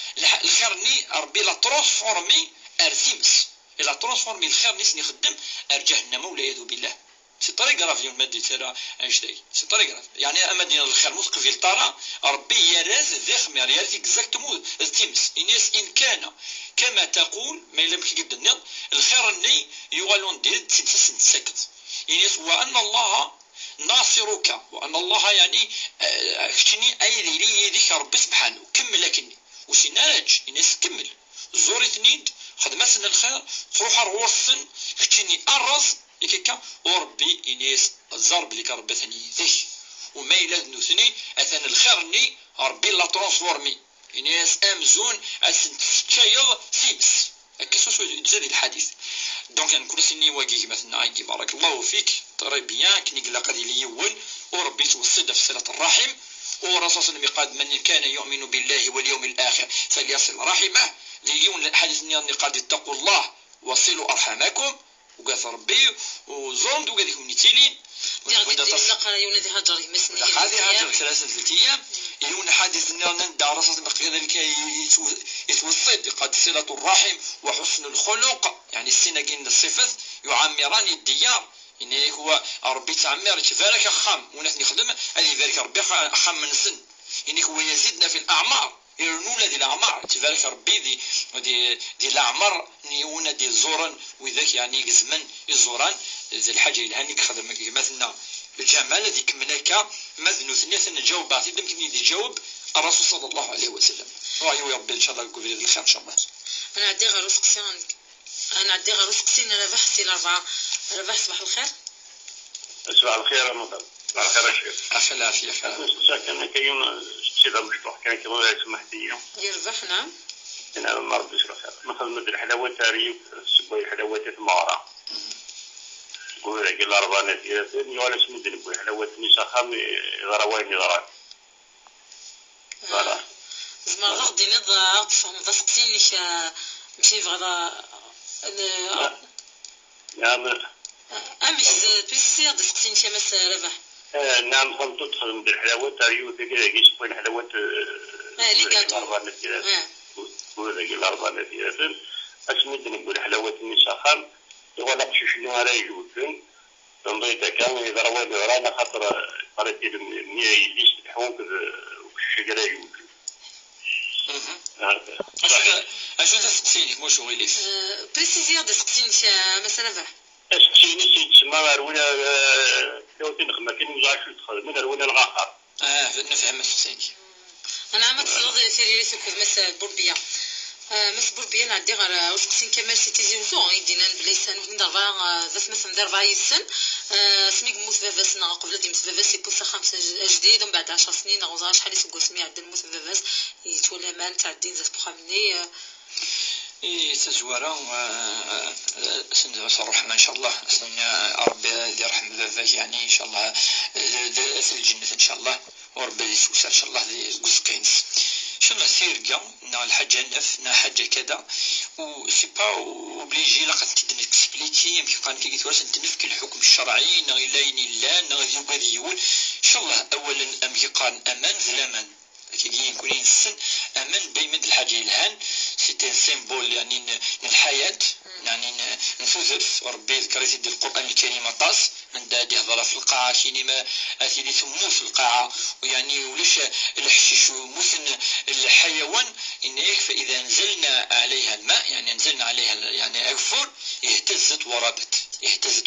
Speaker 1: الخيرني ربي لا ترانسفورمي ثيمس إلا ترانسفورمي الخير نيس نخدم جهنم والعياذ بالله سي طريقة راه اليوم مادي ترى عشتي سي طريقة يعني أما ديال الخير موثق في الطارة ربي يراز ذي خمير يراز اكزاكتومون تيمس إنيس إن كان كما تقول ما إلا مكي قد النض الخير الني يغالون ديال تنسس تسكت إنيس وأن الله ناصرك وأن الله يعني كتني أي لي يديك ربي سبحانه كمل لكني وسي نارج إنيس كمل زوري ثنيد خدمة الخير تروح روصن كتني أرز يكيكا وربي إنيس الزرب اللي كربي ثاني ذيك وما إلا نوثني أثنى الخير ني ربي لا ترانسفورمي إنيس أمزون أسن تشايض ثيمس كسوس جزء الحديث دونك نقول سني واقي مثلا عايقي بارك الله فيك ترى بيان كني قلا قد لي يول وربي توصد في صلة الرحم ورسول صلى الله عليه وسلم من كان يؤمن بالله واليوم الآخر فليصل رحمه ليون الحديث ني قد اتقوا الله وصلوا أرحامكم وقاث ربي وزوند وقاذيك منيتيلين
Speaker 2: هذه هاجر مسني
Speaker 1: هذه هاجر 3 أيام يون حادث نيرنا دار صوت كذلك يتوصد قد صلة الرحم وحسن الخلق يعني السناقين الصفات يعمران الديار يعني هو ربي تعمر تبارك خام وناس نخدم هذه ذلك ربي خام من السن يعني هو يزيدنا في الأعمار يرنونا دي الأعمار تبارك ربي دي الأعمار نيونا دي الزوران وذاك يعني يزمن الزوران ذي الحاجة الهاني كخدم مثلنا الجمال هذيك منك مثل ثلاثة نجاوب بعض يمكن يجاوب الرسول صلى الله عليه وسلم رايو يا ربي ان شاء الله يكون في الخير ان شاء الله.
Speaker 2: انا عندي غير رزقسيانك انا عندي غير رزقسين انا بحثي الاربعه انا بحث صباح الخير
Speaker 3: صباح الخير يا مدام صباح الخير يا شيخ
Speaker 1: عفا العافيه
Speaker 3: كان كاين شي ذا مفتوح كان كما سمحتي لي
Speaker 2: يربح نعم
Speaker 3: انا ما رضيتش الخير نخدم الحلاوه تاريخ السبوع الحلاوه المغاره قول لك الأربعة نتيجة ولا اسمه دين قول حلاوة نساء خام ضروين ضران.
Speaker 2: فلا. زمان غادي نضع تفهم ضسقتين ليش مشي فغدا.
Speaker 3: نعم.
Speaker 2: أمش بيصير ضسقتين شيء مثلا ربح.
Speaker 3: نعم خم تدخل بالحلاوة تاريخ تجي يسوون حلاوة.
Speaker 2: اللي قادوا.
Speaker 3: الأربعة نتيجة. قول لك الأربعة نتيجة اسمه دين قول حلاوة نساء خام. ولا شنو على يوتن تنضيت كان يضربوا ورانا خاطر قريت المية يديش الحوك والشجرة يوتن
Speaker 1: أشو تسقسينك مو شو غيليف
Speaker 2: بريسيزيا تسقسينك مثلا فح
Speaker 3: تسقسيني سيد سما رونا لو تنخمة كن مزاج يدخل من رونا الغاقر
Speaker 1: نفهم تسقسينك
Speaker 2: أنا عملت صلاة سيريري سكر مثلا بوربيا مس بوربيا نعدي غير وسقسين كمال سيتيزي وزون يدينا بليسان وكن دربا ذات مثلا دربا يسن سميك موت فافاس قبل ديمت فافاس يبوسا 5 جديد ومن بعد 10 سنين غوزا شحال يسقو سمي عند الموت فافاس يتولى مان تاع الدين ذات بخامني
Speaker 1: تزوارا سند الرحمن ان شاء الله ربي يرحم فافاك يعني ان شاء الله في الجنه ان شاء الله وربي يسوس ان شاء الله جوز كاينس ان شاء الله سيركا نا الحاجه نف نا حاجه كذا و سي با اوبليجي لا قد نكسبليكي يمكن كان كي تواس نتنفك الحكم الشرعي نا لين لا نا يقول ان شاء الله اولا امريكان امان ظلاما كي يكون السن امان دائما الحاجه الهان سي ان سيمبول يعني الحياه يعني نفوذ وربي ذكر سيدي القران الكريم طاس من دادي هضره في القاعه كينما اثيري ثمو في القاعه ويعني ولاش الحشيش مثل الحيوان انك فاذا نزلنا عليها الماء يعني نزلنا عليها يعني اغفر اهتزت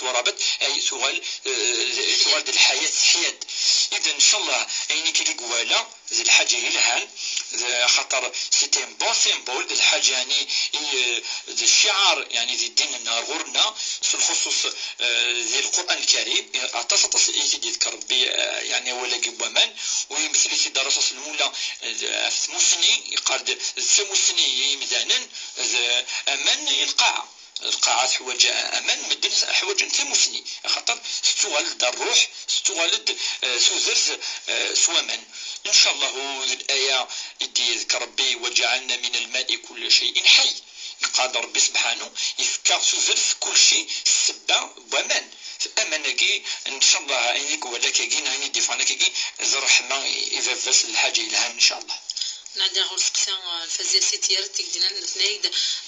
Speaker 1: وربت اي ثغال الحياه حياد اذا ان شاء الله يعني كي قوالا ذي الحاجه هي الهان خاطر سيتي ان بون سيمبول ذي الحاجه يعني ذي الشعار يعني ذي الدين النهار غورنا في الخصوص ذي القران الكريم اتصل يذكر ربي يعني ولا قبمان ويمثل في دراسه المولى ثموسني يقال ثموسني مدانا امان القاعات حوايج امان مدن حوايج ثموسني خاطر ستوالد الروح ستوالد سوزرز سوامان ان شاء الله الايه يدي يذكر ربي وجعلنا من الماء كل شيء حي يقال ربي سبحانه يفكر سوزرز كل شيء السبه وامان امانكي ان شاء الله عينيك ولا كاين هاني ديفانا كاين الرحمه يفاس الحاجه لها ان شاء الله.
Speaker 2: نادي غور سقسان الفازيه سيتير تيكدينا الاثنين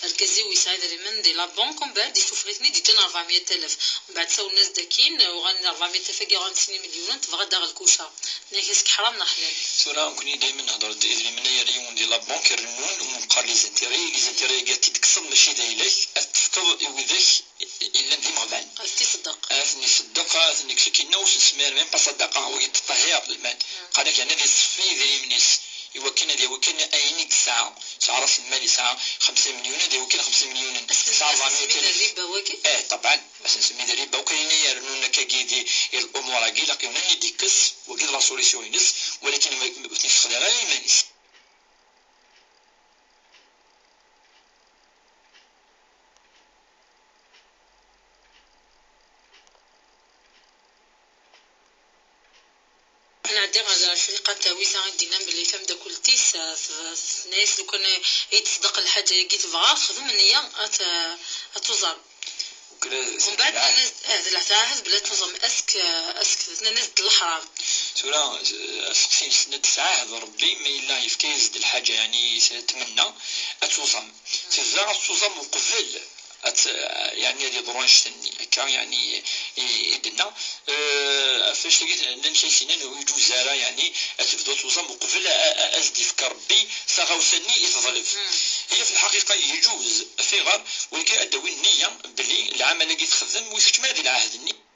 Speaker 2: الكازي ويساعد من دي لا بونك ومن بعد يشوفني دي جنا 400000 ومن بعد ساو الناس داكين وغني 400000 كي غنسني مليون تبغى داغ الكوشه ناكسك حرام حلال
Speaker 1: سورا كوني دائما نهضر ادري من اليوم دي لا بونك الرنون ومقال لي زانتيري قالت تكسر ماشي دايلك تفكر وذاك الا دي مغبان
Speaker 2: تصدق
Speaker 1: اثني صدق اثني كسكينا وش نسمير ميم با صدقه هو يتطهير المال قال لك انا دي صفي ذي منيس يوكلنا دي وكلنا اينيك ساعه راس المال ساعه 5 مليون دي وكل 5 مليون
Speaker 2: ساعه 400 الربا واكي
Speaker 1: طبعا بس نسمي الربا وكاين يرنون كاكيدي الامور كي لاقيونا ديكس وكيد لا سوليسيون ينس ولكن ما تنسخدها غير يمانيس
Speaker 2: نعدي على الفريقة تاويزا غندينا بلي فهم دا كل تيس الناس لو كان يتصدق الحاجة يجي تبغى تخدم النية توزر ومن بعد الناس العتاهز بلا توزر اسك الناس الحرام
Speaker 1: سورا في سنة تعاهد ربي ما إلا يفكيز دي الحاجة يعني تمنى أتوزم تزرع توزم وقفل يعني هذه ضرونش تني هكا يعني يدنا فاش لقيت نمشي سنان ويجوز زارا يعني تبدو توزم وقفل أزدي فكر ربي ساغوسني يتظلف هي في الحقيقة يجوز في غير ولكن أدوي النية بلي العمل اللي تخدم ويكتمل هذه العهد النية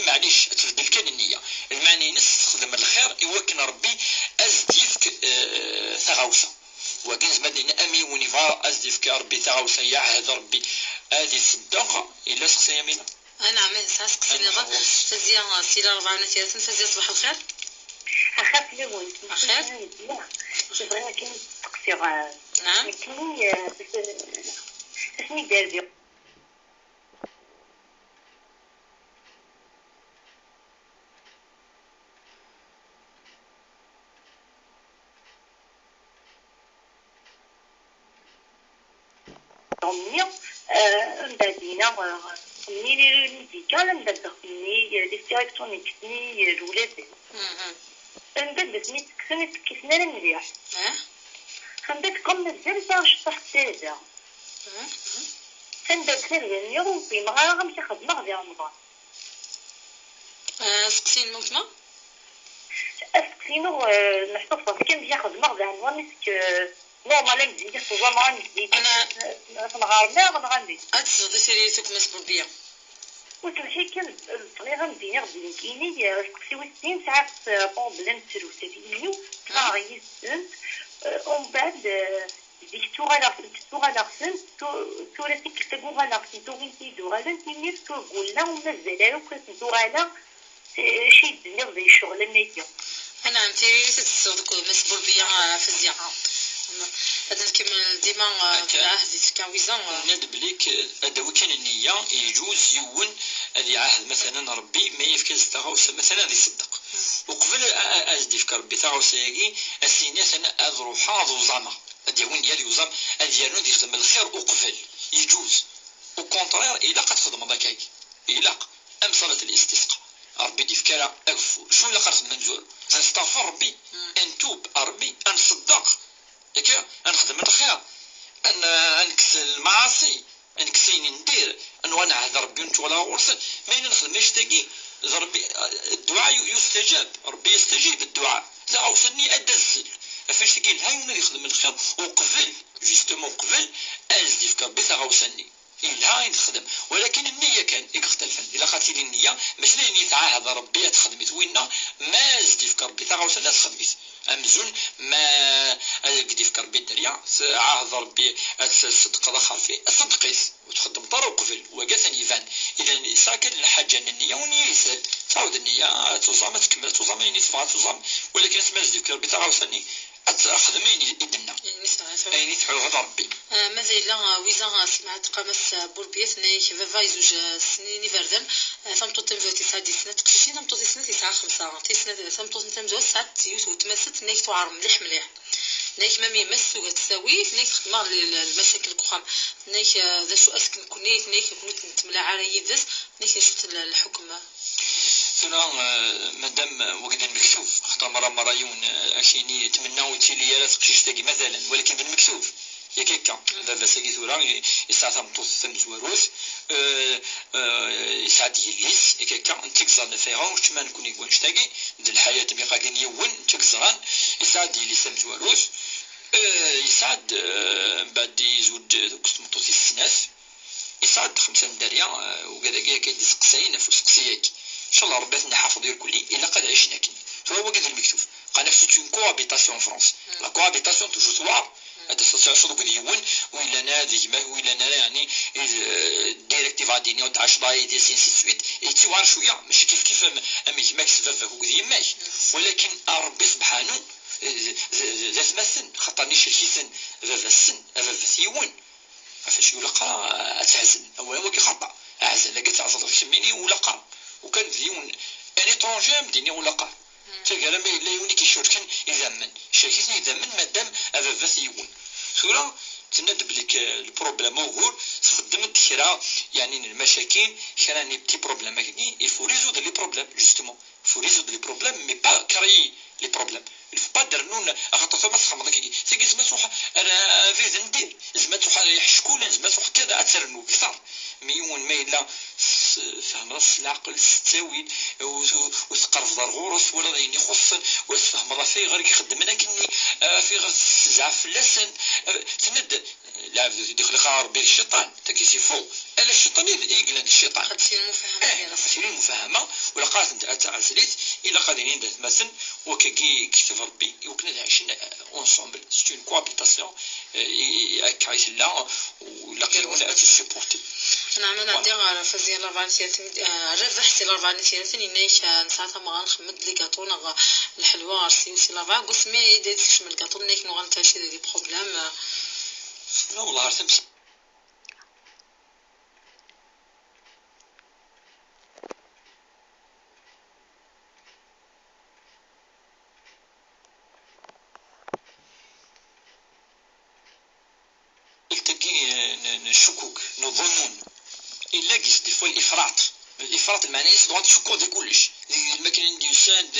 Speaker 1: معليش تفضل كان النية المعني نس تخدم الخير يوكن ربي أزديفك ثغوسة وكين زمدنا أمي ونفار أزديفك ربي ثغوسة يعهد ربي هذه الصدقة إلا سقسي يمينة
Speaker 2: أنا عمل سقسي نظام فزيا سيلا 4 نتيرة فزيا صباح الخير
Speaker 4: أخاف لون
Speaker 2: أخير
Speaker 4: شوفي كاين تقصير
Speaker 2: نعم
Speaker 4: كاين اسمي دارزي مدينة مني ميديكال ندخلني لي ديريكسيون نكتني الولاد نبدا سميت كيسنا انا مليح خندت كم مازال تاع شطح التلازة خندت ثاني يوم في مغارة غنمشي خدمة غادي رمضان
Speaker 2: سقسي الموت ما
Speaker 4: اسقسينو نحتفظ كنمشي خدمة غادي رمضان نورمال نزيد صوبا ما نزيد
Speaker 2: انا
Speaker 4: نغارنا غنغندي
Speaker 2: هاد سيريتك مسبوبيه
Speaker 4: وتمشي كان الطريقه مدينه غادي كايني سقسيو السين ساعات بروبليم سيروسي فينيو طاري السن ومن بعد ديك توغالا سن تورتك تغوغالا تورينتي دوغالا تينير تقولنا ومازال كتوغالا شي الدنيا زي الشغل الميديا
Speaker 2: انا عمتي تتصدق مسبوبيه في الزياره هذا نكمل ديما العهد كاويزان
Speaker 1: ندب ليك ادوي كان النيه يجوز يون هذه عهد مثلا ربي ما يفكز تاغوس مثلا هذه صدق وقبل ازدي فكر ربي تاغوس يجي السينات انا اذرو حاضر زعما هذه وين ديالي وزعما هذه يانو يخدم الخير وقفل يجوز وكونترير الى قد خدم هذاك الى ام صلاه الاستسقاء ربي ديفكارا اغفو شو اللي قرص منزول نستغفر ربي نتوب ربي نصدق هكا نخدم الخير نكس المعاصي نكسيني ندير نعهد ربي نت ولا ورسل ما نخدم نشتاقي ربي الدعاء يستجاب ربي يستجيب الدعاء لا اوصلني ادزل فاش تقول هاي من يخدم الخير وقبل جوستومون قبل ازدي في ربي غوصلني إلا نخدم، ولكن النية كان يختلف. إلا قالت لي النية ماشي لاني تعاهد ربي تخدمت وين ما زدي في ربي تعاوز لا تخدمت امزون ما قد في ربي الدريا عاهد ربي الصدق دخل فيه الصدقيت وتخدم طرق قبل وقاسا يفان إذا ساكن الحاجة النية ونية يسال تعاود النية توزع تكمل توزع ما يني تبغى توزع، ولكن اسمع زدي في ربي تعاوزني أخدم يدنا أين يتحول هذا ربي.
Speaker 2: مازال ويزا سمعت قامس بوربيت نايك فافا يزوج سنين فردن فمتو تمزو تسعة دي سنة تقشيشين فمتو تسنة تسعة خمسة تسنة فمتو تمزو ساعة تيوت وتمست نايك توعر مليح مليح نايك ما ميمس وتساوي نايك تخدم المشاكل الكخام نايك ذا شو أسكن كنيت نايك كنت نتملى على يدس نايك شفت الحكم
Speaker 1: ثنا مادام وقد المكتوب خطا مرة يون أشيني يتمناو تيلي لا تقشيش تاقي مثلا، ولكن بالمكتوب ياك هكا بابا ساقي ثورا يساعد مطوط ثمز وروث يساعد يليس ياك هكا تكزر نفيرا واش ما نكون يكون شتاقي د الحياة بقى كان يون تكزران يساعد يليس ثمز وروث يساعد بعد يزود مطوط السناف يساعد 5 دريا وكذا كيدي سقساين في سقسياك ان شاء الله ربي نحافظ الكلي الا قد عشنا كي هو قد المكتوب قال نفسه اون كوابيتاسيون فرونس لا كوابيتاسيون توجو سوار هذا سوسياسيون قد يون ولا نادي ما ولا انا يعني ديريكتيف غادي نعود 10 دي سين سي سويت يتوار شويه ماشي كيف امي ماك سبب قد يماك، ولكن ربي سبحانه ذات مثل خطرني شي سن ذا السن ذا يون فاش يقول قرا اتعزل هو كي خطا اعزل لقيت عزل سميني ولا قرا وكان ديون ان ايترونجي مديني ولا قرا تلقى ما لا يوني كيشوركن يذمن شركتني يذمن مادام افاف يون ثورا تندب لك البروبليم موجود خدمت كرا يعني المشاكل كرا ني بتي بروبليم هكي يفو ريزودر لي بروبليم جوستومون يفو ريزودر لي بروبليم مي با كري لي بروبليم الفو با درنون خاطر ما تخمض كي تيجي زعما تروح انا في ندير زعما تروح يحشكول زعما تروح كذا اترنو كثر ميون ما الا فهم راس العقل الستاوي وتقرف دار غورس ولا ضيني يخص وتفهم راه في غير يخدم انا كني في غير زعف لسن تند لا يدخل ربي الشيطان تكيسي فوق الا الشيطان يقلد الشيطان
Speaker 2: خاطر المفاهمه
Speaker 1: خاطر المفاهمه ولا قالت انت اتعزلت الا قادرين ندير مثلا وكي كتب ربي وكنا عايشين اونسومبل سي اون كوابيتاسيون كايس لا ولا قيلونا تسيبورتي
Speaker 2: نعم انا ندير فازي لافانتيات ربحت لافانتيات نيش نساعتها ما غنخمد لي كاطونا الحلوى سي وسي لافا قسمي ديت فاش من الكاطون نيك نو غنتاشي دي بروبليم
Speaker 1: لا والله عرفت نشكوك نظنون إلا قيس دي فوا الإفراط المعنى يصدق تشكو دي كلش الماكينة نديوسان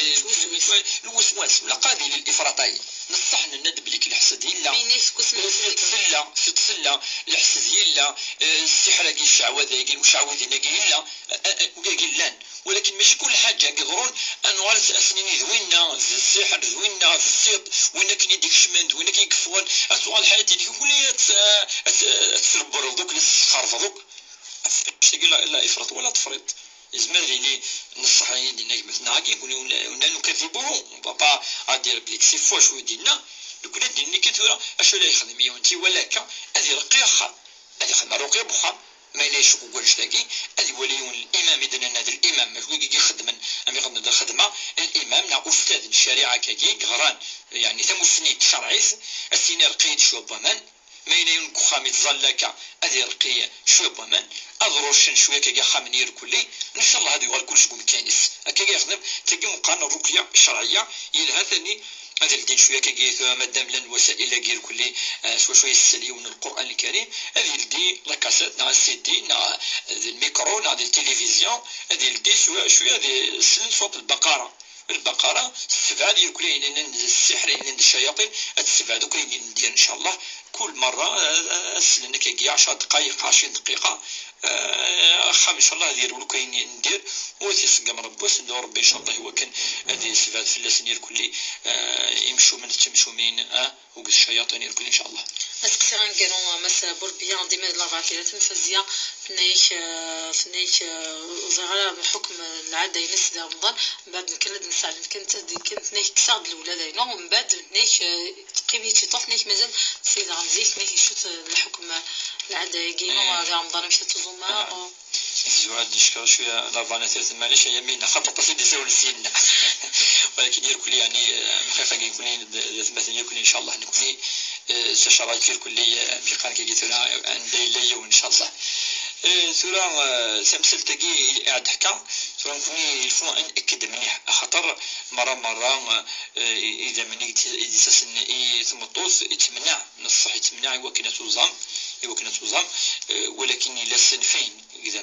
Speaker 1: الوسواس ولا قاضي للإفراطي نصح ندب لك الحسد إلا في تسلى الحسد إلا السحر كي الشعوذة كي المشعوذين كي إلا وكاكي لان، ولكن ماشي كل حاجة كيضرون أنوار أسنين ذوينا السحر ذوينا السيط وين كاين يديك شمند وين كاين كفوان أسوال الحياة ديك كلها تسربر دوك خرفضوك لا إفراط ولا تفريط زمان لي نصح يدينا مثلا كي يقولوا نكذبوه بابا غادير بليك سي فوا شويه دينا لو كنا ديني كثيرا اش لا يخدم يونتي ولكن هذه رقيه خا هذه خدمه رقيه بخا ما يلاش كوكولش تاكي هذه وليون الامام يدنا هذا الامام ماشي كي يخدم ام يخدم هذه الخدمه الامام نا استاذ الشريعه كي غران يعني تمسني شرعي السيني رقيد شو بمان ما ينون كخامي تزلك هذه رقيه شو بمان اضروشن شويه كي خامني كلي ان شاء الله هذا يغال كلش بمكانس هكا يخدم تلقى مقارنه الرقيه الشرعيه يلها ثاني هذا الدين شويه كي مادام لان الوسائل غير كلي شويه السليون القران الكريم هذه الدي لا كاسيت نا السي دي نا الميكرو نا التلفزيون هذه الدي شويه هذه صوت البقره السبعه ديال كلين السحر الشياطين السبعه دوك ندير ان شاء الله كل مره سلنا كي 10 دقائق 20 دقيقه ان شاء الله ديروا كاين ندير وتيسقم ربوس ندور ربي ان شاء الله هو كان هذه الصفات في اللسان كلي يمشوا من تمشوا من وقت الشياطين كلي ان شاء الله.
Speaker 2: اسقسي غنقرو مثلا بربيه ديما لافاتيرات مفزيه فنيك وزغرا بحكم العاده ينس دا رمضان من بعد نكرد نسال كنت نيك كساد الاولاد هنا ومن بعد نيك تقيميتي طف نيك مازال سيد غنزيك نيك يشوت الحكم العاده يقيمو دا رمضان مشات تزوما
Speaker 1: الزواج نشكر شويه لافانيتات معليش هي مينا خبط سيدي سول السن ولكن يركل يعني خايفه يكون مثلا يكون ان شاء الله نكون استشارات يركل لي بقال كي قلت لها عند لي وان شاء الله سورة سمسل تجي قاعد حكا سورة نكوني الفون نأكد منيح خاطر مرة إذا مني إذا سن ثم طوس يتمنع نصح يتمنع وكنا توزام ولكن إلا السنفين إذا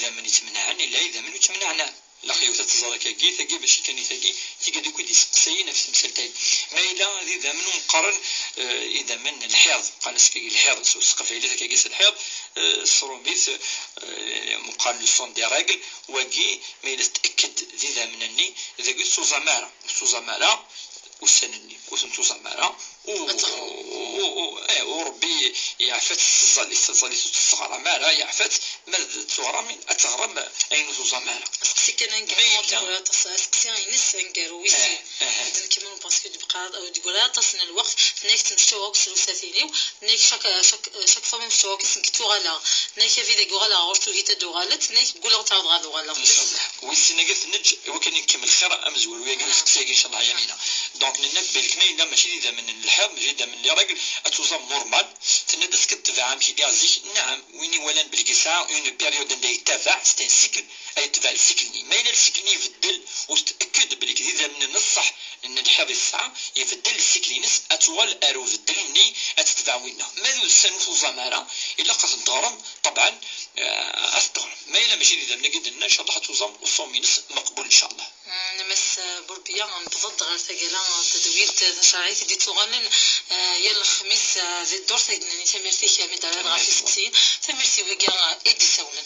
Speaker 1: من يتمنعن إلا إذا من يتمنعنا لا خيوثة تزارك ثقي باش كان ثقي تيقدر يكون يسقسي نفس المسلتين ما إلا إذا من مقارن إذا من الحيض قال سكي الحيض سقف عليه ثقي قيس الحيض السروميث مقارن للصون دي راجل وقي ما إلا تأكد إذا منني إذا قلت سوزامارا وسنني وسنتو زمارا وربي يعفت الصالي الصغرى مالا يعفت مال تصغرى من أتغرم أين زمارا
Speaker 2: اسقسي كان نقرا اسقسي ينس نقرو ويسي هذا كيما باسكو تبقى تقول تصن الوقت نيك تمشيو سلوساتيني نيك شاك فما مشيو كيسنكتو غالا نيك في ديك غالا غورتو هيتا دو غالت نيك قول تعاود غادو غالا
Speaker 1: ويسي نقف نج وكان يكمل خير امزول ويا سقسي ان شاء الله يمينا دونك ننبه لك ما ماشي اذا من الحب ماشي اذا من اللي راجل اتوزم نورمال تندس كتبع مشي ديال زيك نعم ويني ولا بالك ساعه اون بيريود اللي يتبع ستين سيكل اي تبع السيكلني ما الى السيكلني يفدل وتاكد بالك اذا من النصح ان الحب الساعه يفدل السيكلي نس اتوال ارو فدلني اتتبع وينا ما السنوف زماره الا قصد ضرم طبعا استغرب ما الى ماشي اذا من قدنا ان شاء الله حتوزم والصوم ينس مقبول ان شاء الله
Speaker 2: نمس بربية نبضض غير ثقيلة تدوير تشرعيت دي تغنن يلا الخميس ذي الدور ثقنني تمرتي كامل دارين غافي سقسين تمرتي ويقا إيدي سولن